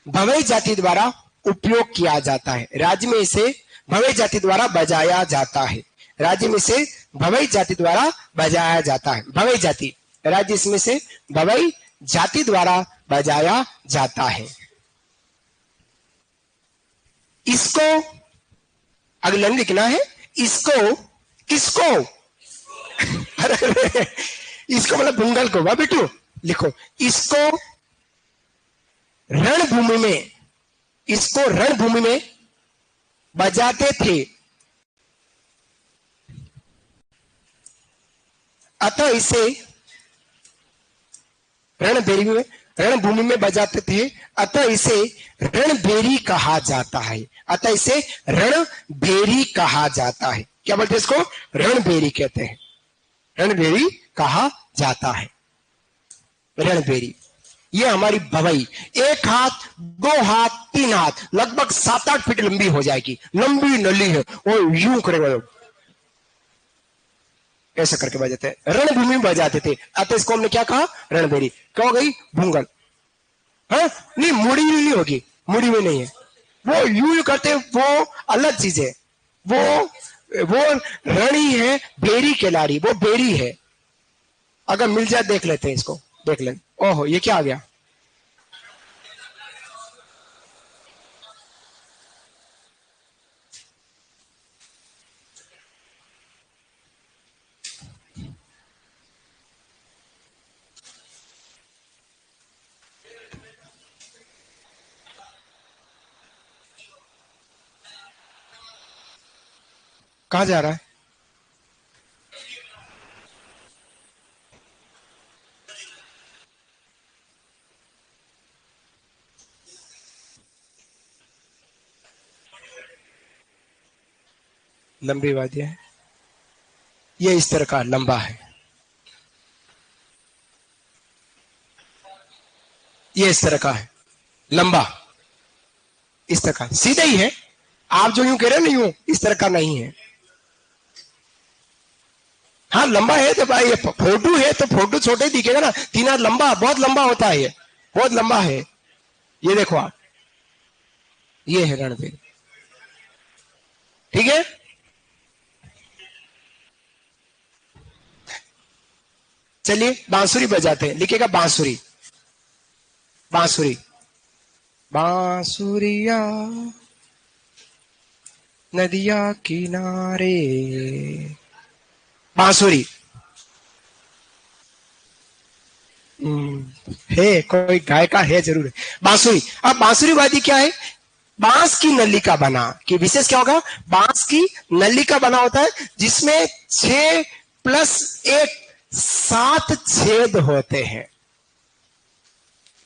भवई जाति द्वारा उपयोग किया जाता है। राज्य में इसे भवई जाति द्वारा बजाया जाता है। राज्य में से भवई जाति द्वारा बजाया जाता है। भवई जाति, राज्य इसमें से भवई जाति द्वारा बजाया जाता है। इसको अगले लिखना है। इसको किसको? अरे इसको मतलब भूंगल को। वाह बेटू लिखो, इसको रणभूमि में, इसको रणभूमि में बजाते थे, अतः इसे रणभूमि में बजाते थे, अतः इसे रणभेरी कहा जाता है। अतः इसे रणभेरी कहा जाता है। क्या बोलते हैं इसको? रणभेरी कहते हैं। रणभेरी कहा जाता है। रणभेरी ये हमारी भवई 1 हाथ 2 हाथ 3 हाथ लगभग 7-8 फीट लंबी हो जाएगी। लंबी नली है और यूं करेगा, ऐसा करके बजाते हैं। रणभूमि में बजाते थे, अतः इसको हमने क्या कहा? रणभेरी। क्या हो गई? भूंगल। हाँ नहीं, मुड़ी नहीं होगी, मुड़ी में नहीं है, वो यूं करते, वो अलग चीज है। वो रणी है, बेरी केलारी, वो बेरी है। अगर मिल जाए देख लेते हैं इसको, देख लें। ओहो ये क्या आ गया? कहां जा रहा है? लंबी वादियां है, ये इस तरह का लंबा है, ये इस तरह का है लंबा, इस तरह का सीधा ही है। आप जो यूं कह रहे हो ना, यूं इस तरह का नहीं है। हाँ लंबा है तो भाई, फोटो है तो फोटो छोटे दिखेगा ना, 3 हाथ लंबा, बहुत लंबा होता है, ये बहुत लंबा है। ये देखो आप, ये है रणबीर, ठीक है। चलिए बांसुरी बजाते हैं, लिखेगा बांसुरी, बांसुरी, बांसुरिया नदिया किनारे, बांसुरी। है, कोई गायका है जरूर है। बांसुरी। अब बांसुरी वादी क्या है? बांस की नली का बना, कि विशेष क्या होगा? बांस की नली का बना होता है, जिसमें 6 + 1 7 छेद होते हैं।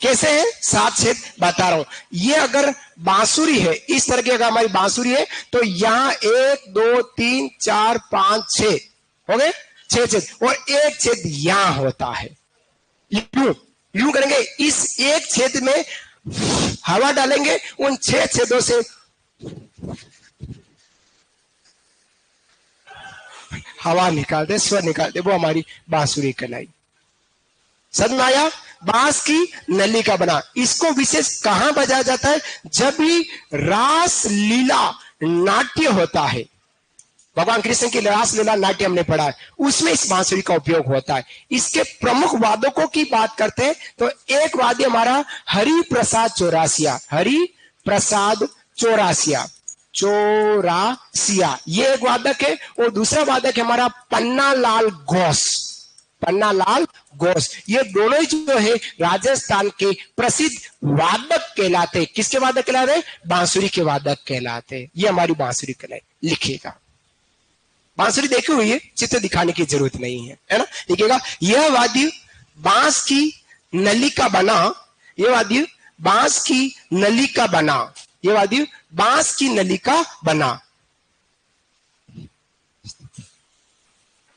कैसे है 7 छेद? बता रहा हूं। ये अगर बांसुरी है, इस तरह की अगर हमारी बांसुरी है, तो यहां 1 2 3 4 5 6 हो गए, 6 छेद, और 1 छेद यहां होता है। यूं यूं करेंगे, इस एक छेद में हवा डालेंगे, उन 6 छेदों से हवा निकालते, स्वर निकालते, वो हमारी बांसुरी कहलाई। समझ में आया? बांस की नली का बना, इसको विशेष कहां बजाया जाता है? जब भी रास लीला नाट्य होता है, भगवान कृष्ण की रास लीला नाट्य हमने पढ़ा है, उसमें इस बांसुरी का उपयोग होता है। इसके प्रमुख वादकों की बात करते हैं तो एक वाद्य हमारा हरि प्रसाद चौरासिया, हरि प्रसाद चौरासिया, चौरासिया ये एक वादक है। और दूसरा वादक है हमारा पन्नालाल घोष, पन्नालाल घोष। ये दोनों ही जो है राजस्थान के प्रसिद्ध वादक कहलाते। किसके वादक कहलाते? बांसुरी के वादक कहलाते। ये हमारी बांसुरी कहलाती। लिखिएगा, बांसुरी देखी हुई है, चित्र दिखाने की जरूरत नहीं है ना। लिखिएगा, यह वाद्य बांस की नली का बना, यह वाद्य बांस की नली का बना, यह वाद्य बांस की नली का बना,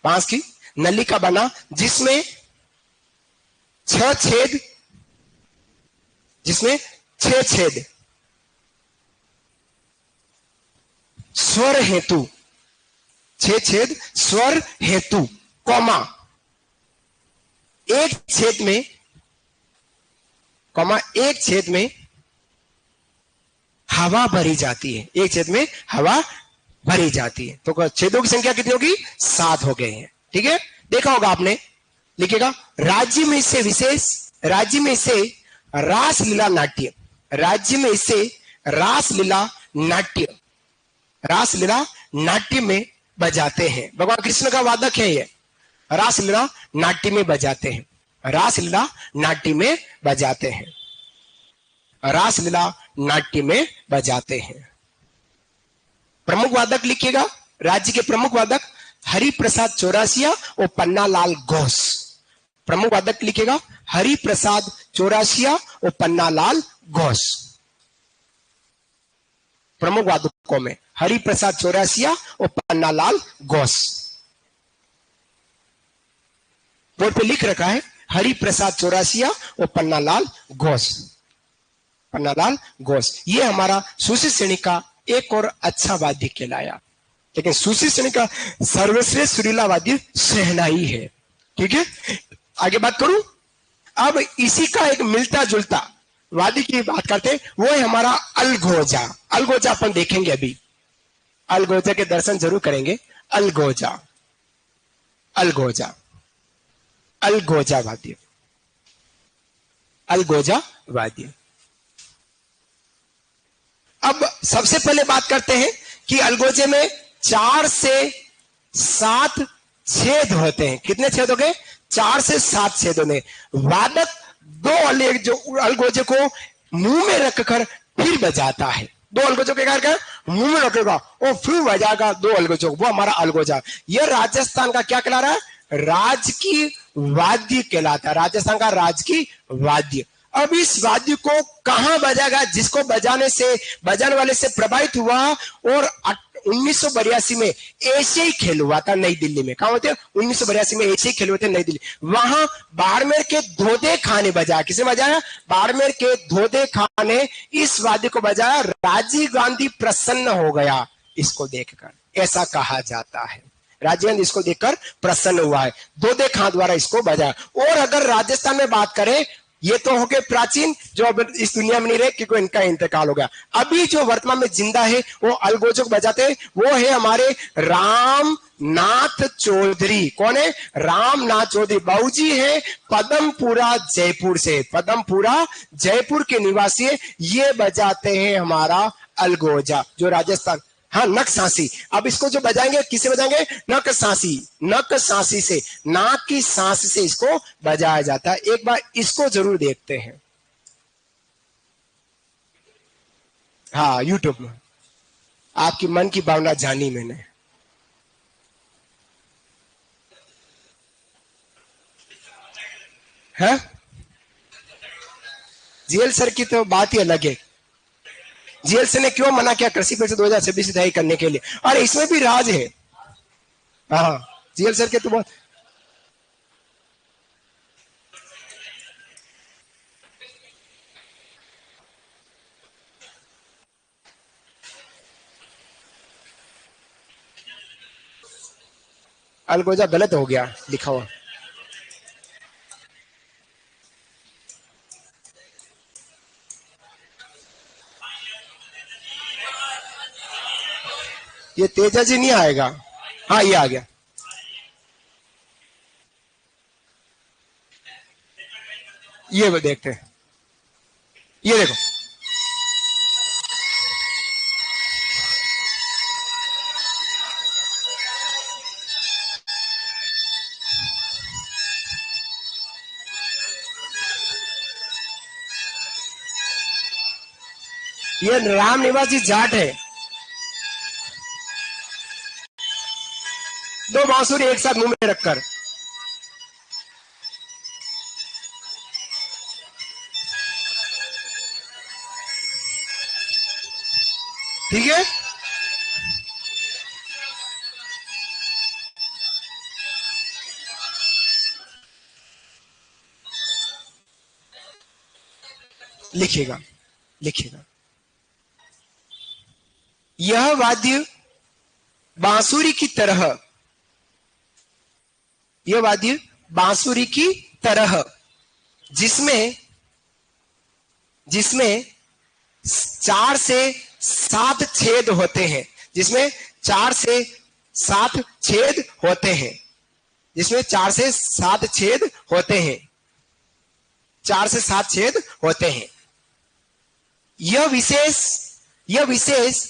बांस की नली का बना, जिसमें 6 छेद, जिसमें 6 छेद स्वर हेतु, 6 छेद स्वर हेतु, कॉमा, एक छेद में, कॉमा, एक छेद में हवा भरी जाती है, एक छेद में हवा भरी जाती है। तो छेदों की संख्या कितनी होगी? 7 हो गए हैं, ठीक है। देखा होगा आपने। लिखिएगा, राज्य में इसे विशेष, राज्य में इसे रासलीला नाट्य, राज्य में इसे रासलीला नाट्य, रासलीला नाट्य में बजाते हैं। भगवान कृष्ण का वादक है ये, रासलीला नाट्य में बजाते हैं, रासलीला नाट्य में बजाते हैं, रासलीला नाट्य में बजाते हैं। प्रमुख वादक लिखिएगा, राज्य के प्रमुख वादक हरि प्रसाद चौरासिया और पन्नालाल घोष। प्रमुख वादक लिखिएगा, हरि प्रसाद चौरासिया और पन्नालाल घोष। प्रमुख वादकों में हरि प्रसाद चौरासिया और पन्नालाल घोष। बोर्ड पे लिख रखा है, हरि प्रसाद चौरासिया और पन्नालाल घोष, पन्नालाल घोष। ये हमारा सूची श्रेणी का एक और अच्छा वाद्य कहलाया। लेकिन सूची श्रेणी का सर्वश्रेष्ठ सुरीला वाद्य शहनाई है, ठीक है। आगे बात करूं, अब इसी का एक मिलता जुलता वाद्य की बात करते हैं, वो है हमारा अलगोजा। अलगोजा अपन देखेंगे अभी, अलगोजा के दर्शन जरूर करेंगे। अलगोजा, अलगोजा, अलगोजा वाद्य, अलगोजा वाद्य। अब सबसे पहले बात करते हैं कि अलगोजे में 4 से 7 छेद होते हैं। कितने छेद हो गए? 4 से 7 छेद होने। वादक दो अलगोजे को मुंह में रखकर फिर बजाता है। दो अलगोजों के क्या मुंह में रखेगा और फिर बजाएगा दो अलगोजों, वो हमारा अलगोजा। यह राजस्थान का क्या कहला रहा है? राजकीय वाद्य कहलाता है। राजस्थान का राजकीय वाद्य। अब इस वाद्य को कहां बजाएगा? जिसको बजाने वाले से प्रभावित हुआ और 1982 में एशियाई खेल हुआ था नई दिल्ली में। कहां होते? 1982 में एशियाई खेल हुए थे नई दिल्ली। वहां बाड़मेर के धोदे खाने बजाया। किसने बजाया? बाड़मेर के धोदे खाने इस वाद्य को बजाया। राजीव गांधी प्रसन्न हो गया इसको देखकर, ऐसा कहा जाता है। राजीव गांधी इसको देखकर प्रसन्न हुआ है, धोदे खां द्वारा इसको बजाया। और अगर राजस्थान में बात करें, ये तो हो गए प्राचीन, जो अब इस दुनिया में नहीं रहे क्योंकि इनका इंतकाल हो गया। अभी जो वर्तमान में जिंदा है वो अलगोजो बजाते, वो है हमारे रामनाथ चौधरी। कौन है? रामनाथ चौधरी। बाबूजी है पदमपुरा जयपुर से, पदमपुरा जयपुर के निवासी है। ये बजाते हैं हमारा अलगोजा, जो राजस्थान। हाँ, नक सांसी। अब इसको जो बजाएंगे, किसे बजाएंगे? नक सांसी। नक सांसी से, नाक की सांस से इसको बजाया जाता है। एक बार इसको जरूर देखते हैं। हाँ, यूट्यूब में। आपकी मन की भावना जानी मैंने। है जीएल सर की तो बात ही अलग है। जीएल सर ने क्यों मना किया कृषि परिषद 2026 की तैयारी करने के लिए? और इसमें भी राज है। हाँ, जीएल सर के तो बहुत। अलगोजा गलत हो गया लिखा हुआ। ये तेजा जी नहीं आएगा। हाँ, ये आ गया। ये वो देखते हैं। ये देखो, ये राम निवासी जाट है। दो बांसुरी एक साथ मुंह में रखकर। ठीक है, लिखिएगा लिखिएगा। यह वाद्य बांसुरी की तरह, यह वाद्य बांसुरी की तरह, जिसमें 4 से 7 छेद होते हैं, जिसमें 4 से 7 छेद होते हैं, जिसमें 4 से 7 छेद होते हैं, 4 से 7 छेद होते हैं। यह विशेष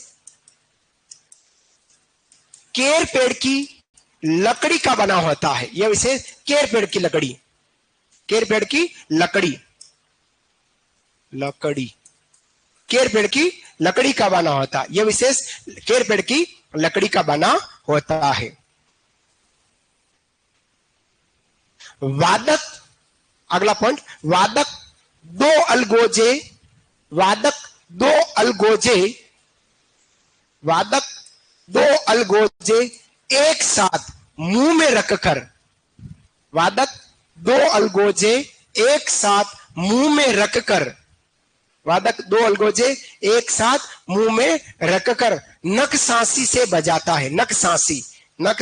केर पेड़ की लकड़ी का बना होता है। यह विशेष केर पेड़ की लकड़ी, केर पेड़ की लकड़ी, केर पेड़ की लकड़ी का बना होता है। यह विशेष केर पेड़ की लकड़ी का बना होता है। वादक, अगला पॉइंट, वादक दो अलगोजे, वादक दो अलगोजे एक साथ मुंह में रखकर, वादक दो अलगोजे एक साथ मुंह में रखकर, वादक दो अलगोजे एक साथ मुंह में रखकर नक सांसी से बजाता है। नक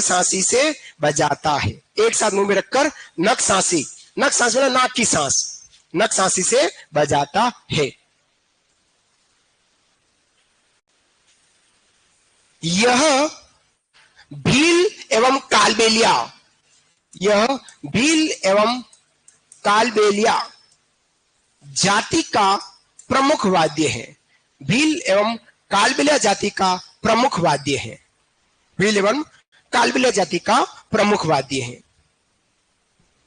सांसी से बजाता है। एक साथ मुंह में रखकर नक सांसी मतलब नाक की सांस, नक सांसी से बजाता है। यह भील एवं कालबेलिया, यह भील एवं कालबेलिया जाति का प्रमुख वाद्य है। भील एवं कालबेलिया जाति का प्रमुख वाद्य है। भील एवं कालबेलिया जाति का प्रमुख वाद्य है।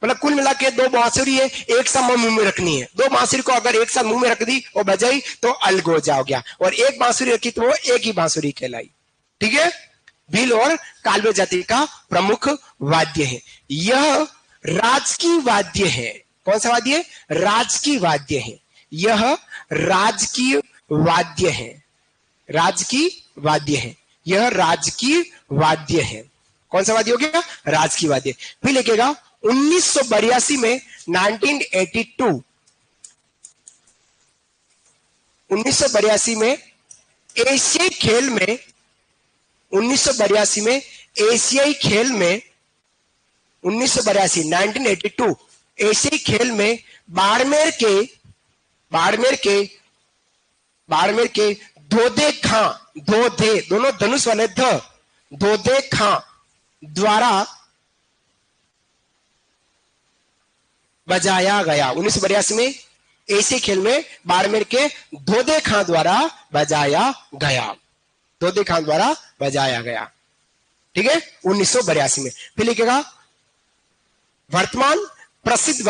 मतलब कुल मिला के दो बांसुरी है, एक साथ मुंह में रखनी है। दो बांसुरी को अगर एक साथ मुंह में रख दी और बजाई तो अलगोजा हो गया, और एक बांसुरी रखी तो वो एक ही बांसुरी कहलाई। ठीक है, भील और कालबेलिया जाति का प्रमुख वाद्य है। यह राजकीय वाद्य है। कौन सा वाद्य है? राजकीय वाद्य है। यह राजकीय वाद्य है। राजकीय वाद्य है। यह राजकीय वाद्य है। कौन सा वाद्य हो गया? राजकीय वाद्य। फिर लिखेगा 1982 में 1982 में एशियाई खेल में 1982 में एशियाई खेल में 1982 एशियाई खेल में बाड़मेर के धोदे खां, धोदे दोनों धनुष वाले धोदे खां द्वारा बजाया गया। 1982 में एशियाई खेल में बाड़मेर के धोदे खां द्वारा बजाया गया। धोदे खां द्वारा बजाया गया। ठीक है, 1982 में। फिर लिखेगा वर्तमान प्रसिद्ध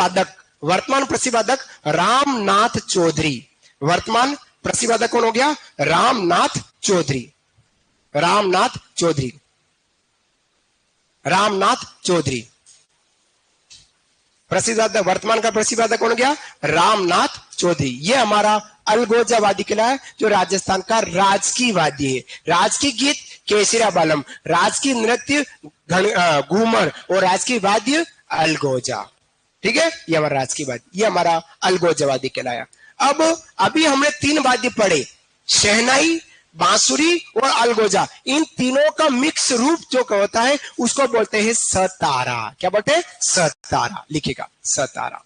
वादक रामनाथ चौधरी। वर्तमान प्रसिद्ध वादक कौन हो गया? रामनाथ चौधरी। रामनाथ चौधरी। रामनाथ चौधरी प्रसिद्ध वादक, वर्तमान का प्रसिद्ध वादक कौन हो गया? रामनाथ चौधरी। ये हमारा अलगोजा वाद्य कला है, जो राजस्थान का राजकीय वाद्य है। राजकीय गीत केसरिया बालम, राजकीय नृत्य घूमर और राजकीय वाद्य अलगोजा। ठीक है, ये हमारा राजकीय वाद्य, ये हमारा अलगोजा वाद्य कहलाया। अब अभी हमने 3 वाद्य पढ़े, शहनाई, बांसुरी और अलगोजा। इन तीनों का मिक्स रूप जो होता है उसको बोलते हैं सतारा। क्या बोलते हैं? सतारा। लिखेगा सतारा।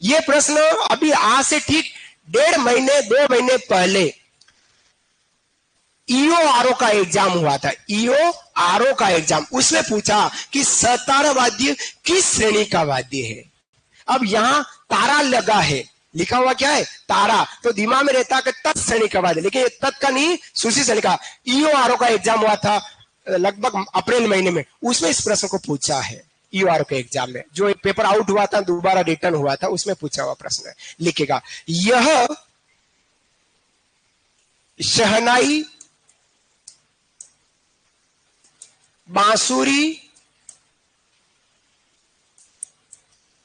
ये प्रश्न अभी आज से ठीक 1.5 महीने 2 महीने पहले EORO का एग्जाम हुआ था। EORO का एग्जाम, उसमें पूछा कि सतारा वाद्य किस श्रेणी का वाद्य है। अब यहां तारा लगा है, लिखा हुआ क्या है? तारा। तो दिमाग में रहता कि तत् श्रेणी का वाद्य, लेकिन तत् का नहीं, सूची श्रेणी का। EORO का एग्जाम हुआ था लगभग अप्रैल महीने में, उसमें इस प्रश्न को पूछा है। EORO के एग्जाम में जो एक पेपर आउट हुआ था, दोबारा रिटर्न हुआ था, उसमें पूछा हुआ प्रश्न है। लिखेगा यह शहनाई, बांसुरी,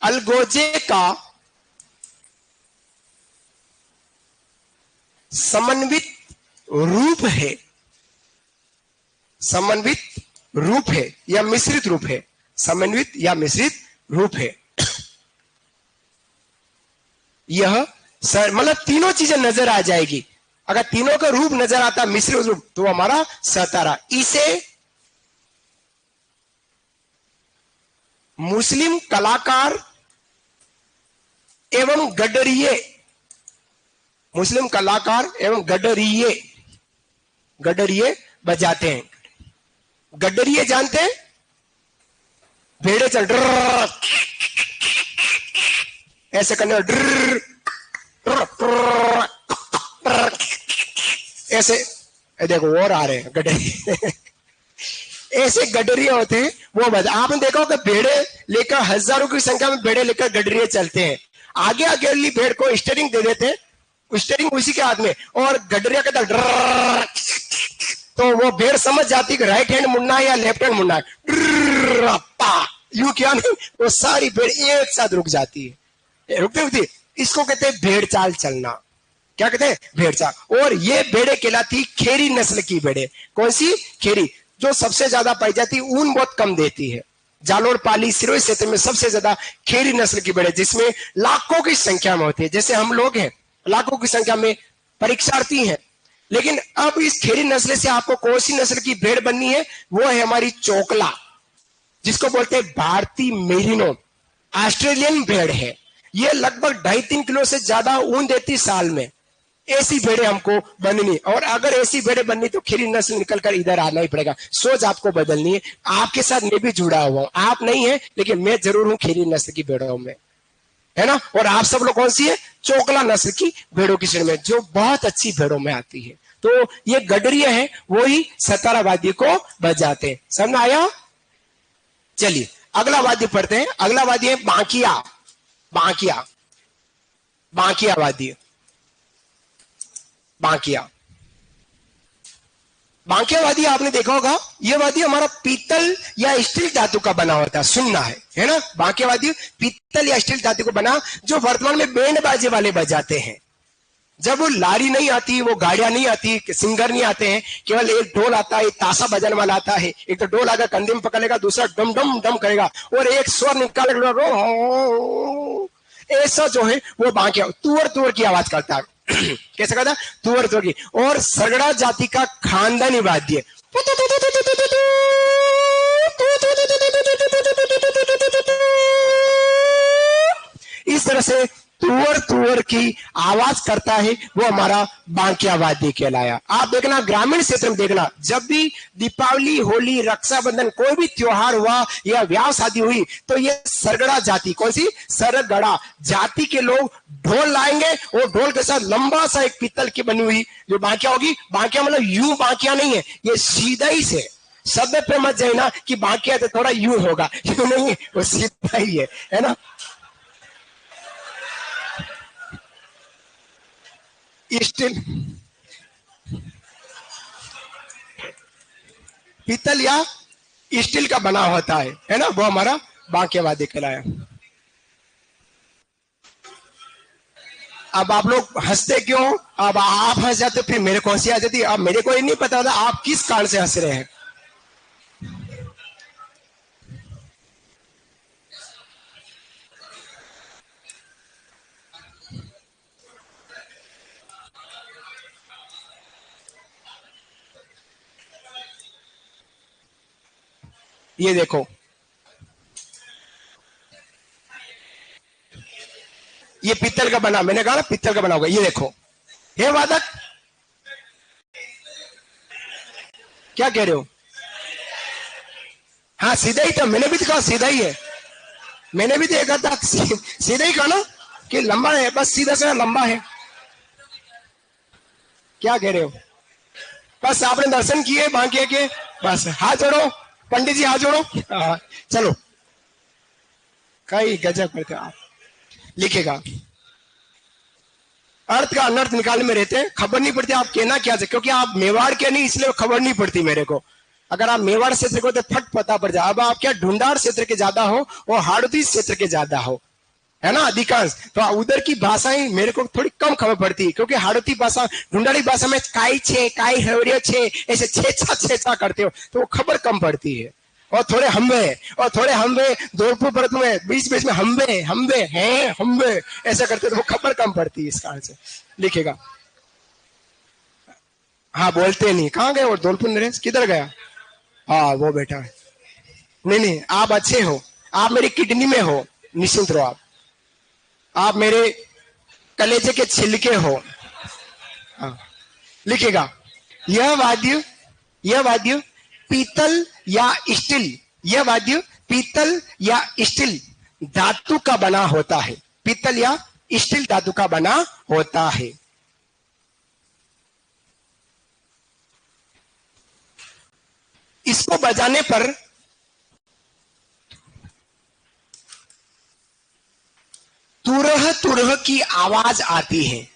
अलगोजे का समन्वित रूप है। समन्वित रूप है या मिश्रित रूप है? समन्वित या मिश्रित रूप है। यह मतलब तीनों चीजें नजर आ जाएगी। अगर तीनों का रूप नजर आता मिश्रित रूप, तो हमारा सतारा। इसे मुस्लिम कलाकार एवं गडरिये, मुस्लिम कलाकार एवं गडरिये बजाते हैं। गडरिये जानते हैं? भेड़े चल ऐसे करने, ऐसे देखो और आ रहे हैं गडरिये ऐसे गडरिये होते हैं, वो बजा। आपने देखा होगा भेड़े लेकर, हजारों की संख्या में भेड़े लेकर गडरिये चलते हैं। आगे अकेली भेड़ को स्टीयरिंग दे देते हैं, स्टीयरिंग उसी के हाथ में, और गडरिया कहता तो वो भेड़ समझ जाती कि राइट हैंड मुड़ना है या लेफ्ट हैंड मुड़ना है। यूं क्या नहीं, वो सारी भेड़ एक साथ रुक जाती है। रुकती इसको कहते हैं भेड़ चाल चलना। क्या कहते हैं? भेड़ चाल। और ये भेड़े कहलाती खेरी नस्ल की भेड़े। कौन सी? खेरी, जो सबसे ज्यादा पाई जाती है, ऊन बहुत कम देती है। जालोर, पाली, सिरोही क्षेत्र में सबसे ज्यादा खेरी नस्ल की भेड़े, जिसमें लाखों की संख्या में होती है। जैसे हम लोग हैं, लाखों की संख्या में परीक्षार्थी हैं। लेकिन अब इस खेरी नस्ल से आपको कौन सी नस्ल की भेड़ बननी है? वो है हमारी चोकला, जिसको बोलते हैं भारतीय मेरिनो। ऑस्ट्रेलियन भेड़ है। ये लगभग 2.5-3 किलो से ज्यादा ऊन देती साल में। ऐसी भेड़े हमको बननी, और अगर ऐसी भेड़े बननी तो खेरी नस्ल निकलकर इधर आना ही पड़ेगा। सोच आपको बदलनी है। आपके साथ मैं भी जुड़ा हुआ हूं, आप नहीं है लेकिन मैं जरूर हूं खेरी नस्ल की भेड़ों में, है ना। और आप सब लोग कौन सी है? चोकला नस्ल की भेड़ों की श्रेणी में, जो बहुत अच्छी भेड़ों में आती है। तो ये गडरिया है, वो ही सतारा वाद्य को बजाते हैं। समझ में आया? चलिए अगला वाद्य पढ़ते हैं। अगला वाद्य है बांकिया। बांकिया, बांकिया वाद्य, बांकिया। बांकिया वाद्य आपने देखा होगा, ये वाद्य हमारा पीतल या स्टील धातु का बना होता है, सुनना है ना? बांकिया वाद्य पीतल या स्टील धातु को बना, जो वर्तमान में बैंड बाजे वाले बजाते हैं। जब वो लारी नहीं आती, वो गाड़ियां नहीं आती, सिंगर नहीं आते हैं, केवल एक ढोल आता है, ताशा बजाने वाला आता है। एक तो ढोल आकर कंधे में पकड़ लेगा, दूसरा डम डम डम करेगा और एक स्वर निकालेगा, ऐसा जो है वो बांकिया तुअर तुअर की आवाज करता है। कैसे करता है? तुअर तुअर की। और सरगड़ा जाति का खानदानी वाद्य, इस तरह से तुअर तुअर की आवाज करता है, वो हमारा बांकिया वाद्य कहलाया। आप देखना ग्रामीण क्षेत्र में देखना, जब भी दीपावली, होली, रक्षाबंधन, कोई भी त्योहार हुआ या ब्याह शादी हुई, तो ये सरगड़ा जाति, कौन सी? सरगड़ा जाति के लोग ढोल लाएंगे और ढोल के साथ लंबा सा एक पीतल की बनी हुई जो बांकिया होगी। बांकिया मतलब यूं बांकिया नहीं है, ये सीधा ही से, शब्द पे मत जाना कि बांकिया तो थोड़ा यूं होगा, यूं नहीं, वो सीधा ही है ना? स्टील, पीतल या स्टील का बना होता है ना? वो हमारा बांके वाद्य कहलाया। अब आप लोग हंसते क्यों? अब आप हंस जाते फिर मेरे को हंसी आ जाती। अब मेरे को ये नहीं पता था आप किस कारण से हंस रहे हैं। ये देखो, ये पीतल का बना, मैंने कहा ना पीतल का बना होगा। ये देखो, हे वादक, क्या कह रहे हो? हाँ सीधा ही था, मैंने भी तो कहा सीधा ही है। मैंने भी देखा था सीधा ही कहा ना कि लंबा है, बस सीधा से लंबा है। क्या कह रहे हो? बस आपने दर्शन किए बांके के, बस हाथ जोड़ो, पंडित जी हाथ जोड़ो। चलो, कई गजब करते हो आप। लिखेगा, अर्थ का अनर्थ निकालने में रहते हैं, खबर नहीं पड़ती आप कहना क्या है, क्योंकि आप मेवाड़ के नहीं, इसलिए खबर नहीं पड़ती मेरे को। अगर आप मेवाड़ क्षेत्र को तो फट पता पड़ जाए। अब आप क्या ढूंढाड़ क्षेत्र के ज्यादा हो और हाड़ौती क्षेत्र के ज्यादा हो, है ना? अधिकांश तो उधर की भाषाएं मेरे को थोड़ी कम खबर पड़ती है, क्योंकि हाड़ौती भाषा, ढूंढाड़ी भाषा में काई छे, काई हवरियो छे, ऐसे छेछा करते हो, तो वो खबर कम पड़ती है। और थोड़े हम्बे, और थोड़े हम्बे धौलपुर परत में बीच बीच में हम्बे हम्बे हैं, हम्बे ऐसा करते तो वो खबर कम पड़ती है, इस कारण से। लिखेगा, हाँ बोलते नहीं। कहाँ गए? और धौलपुर नरेश किधर गया? हाँ वो बैठा है। नहीं नहीं, आप अच्छे हो, आप मेरी किडनी में हो, निश्चिंत रहो आप मेरे कलेजे के छिलके हो। हाँ। लिखेगा, यह वाद्य, यह वाद्य पीतल या स्टील, यह वाद्य पीतल या स्टील धातु का बना होता है। पीतल या स्टील धातु का बना होता है। इसको बजाने पर तुरह तुरह की आवाज आती है।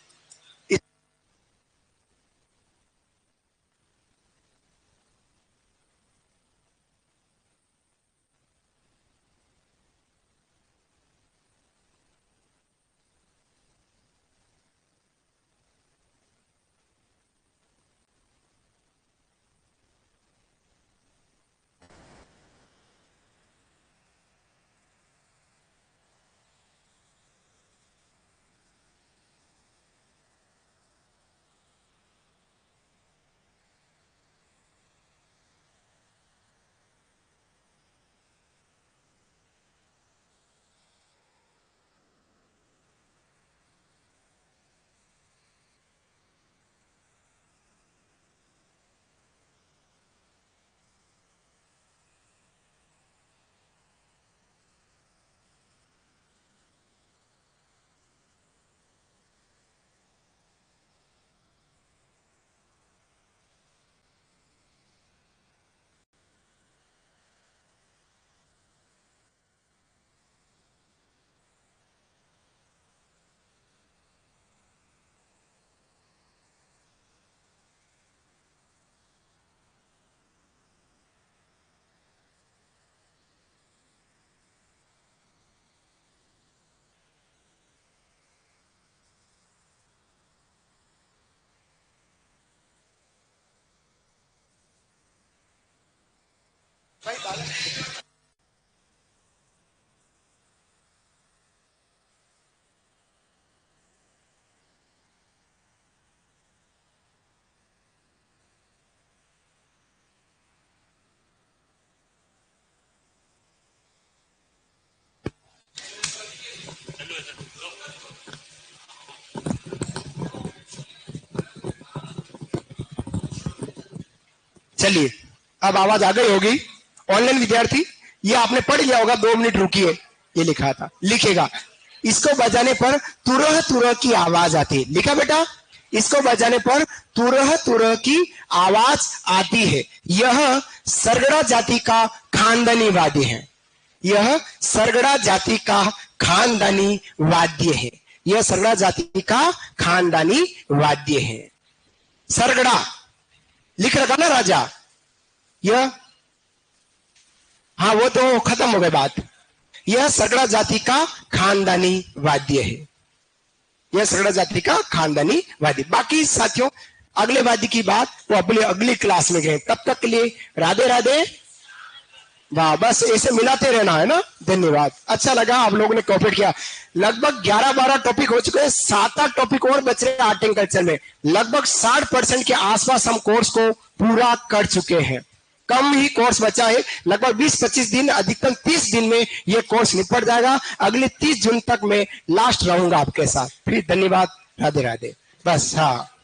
चलिए, अब आवाज आ गई होगी। ऑनलाइन विद्यार्थी, ये आपने पढ़ लिया होगा, 2 मिनट रुकिए। ये लिखा था, लिखेगा। इसको बजाने पर तुरह तुरह की आवाज आती है। लिखा बेटा? इसको बजाने पर तुरह तुरह की आवाज आती है। यह सरगड़ा जाति का खानदानी वाद्य है। यह सरगड़ा जाति का खानदानी वाद्य है। यह सरगड़ा जाति का खानदानी वाद्य है। सरगड़ा लिख रखा ना राजा? यह, हाँ वो तो खत्म हो गई बात। यह सरगड़ा जाति का खानदानी वाद्य है। यह सरगड़ा जाति का खानदानी वाद्य। बाकी साथियों, अगले वाद्य की बात वो अपनी अगली क्लास में गए। तब तक के लिए राधे राधे। वाह, बस ऐसे मिलाते रहना है ना। धन्यवाद। अच्छा लगा आप लोगों ने कॉपरेट किया। लगभग 11-12 टॉपिक हो चुके हैं। 7-8 टॉपिक और बच रहे हैं आर्ट एंड कल्चर में। लगभग 60% के आसपास हम कोर्स को पूरा कर चुके हैं। कम ही कोर्स बचा है। लगभग 20-25 दिन, अधिकतम 30 दिन में यह कोर्स निपट जाएगा। अगले 30 जून तक मैं लास्ट रहूंगा आपके साथ। फिर धन्यवाद। राधे राधे। बस हाँ।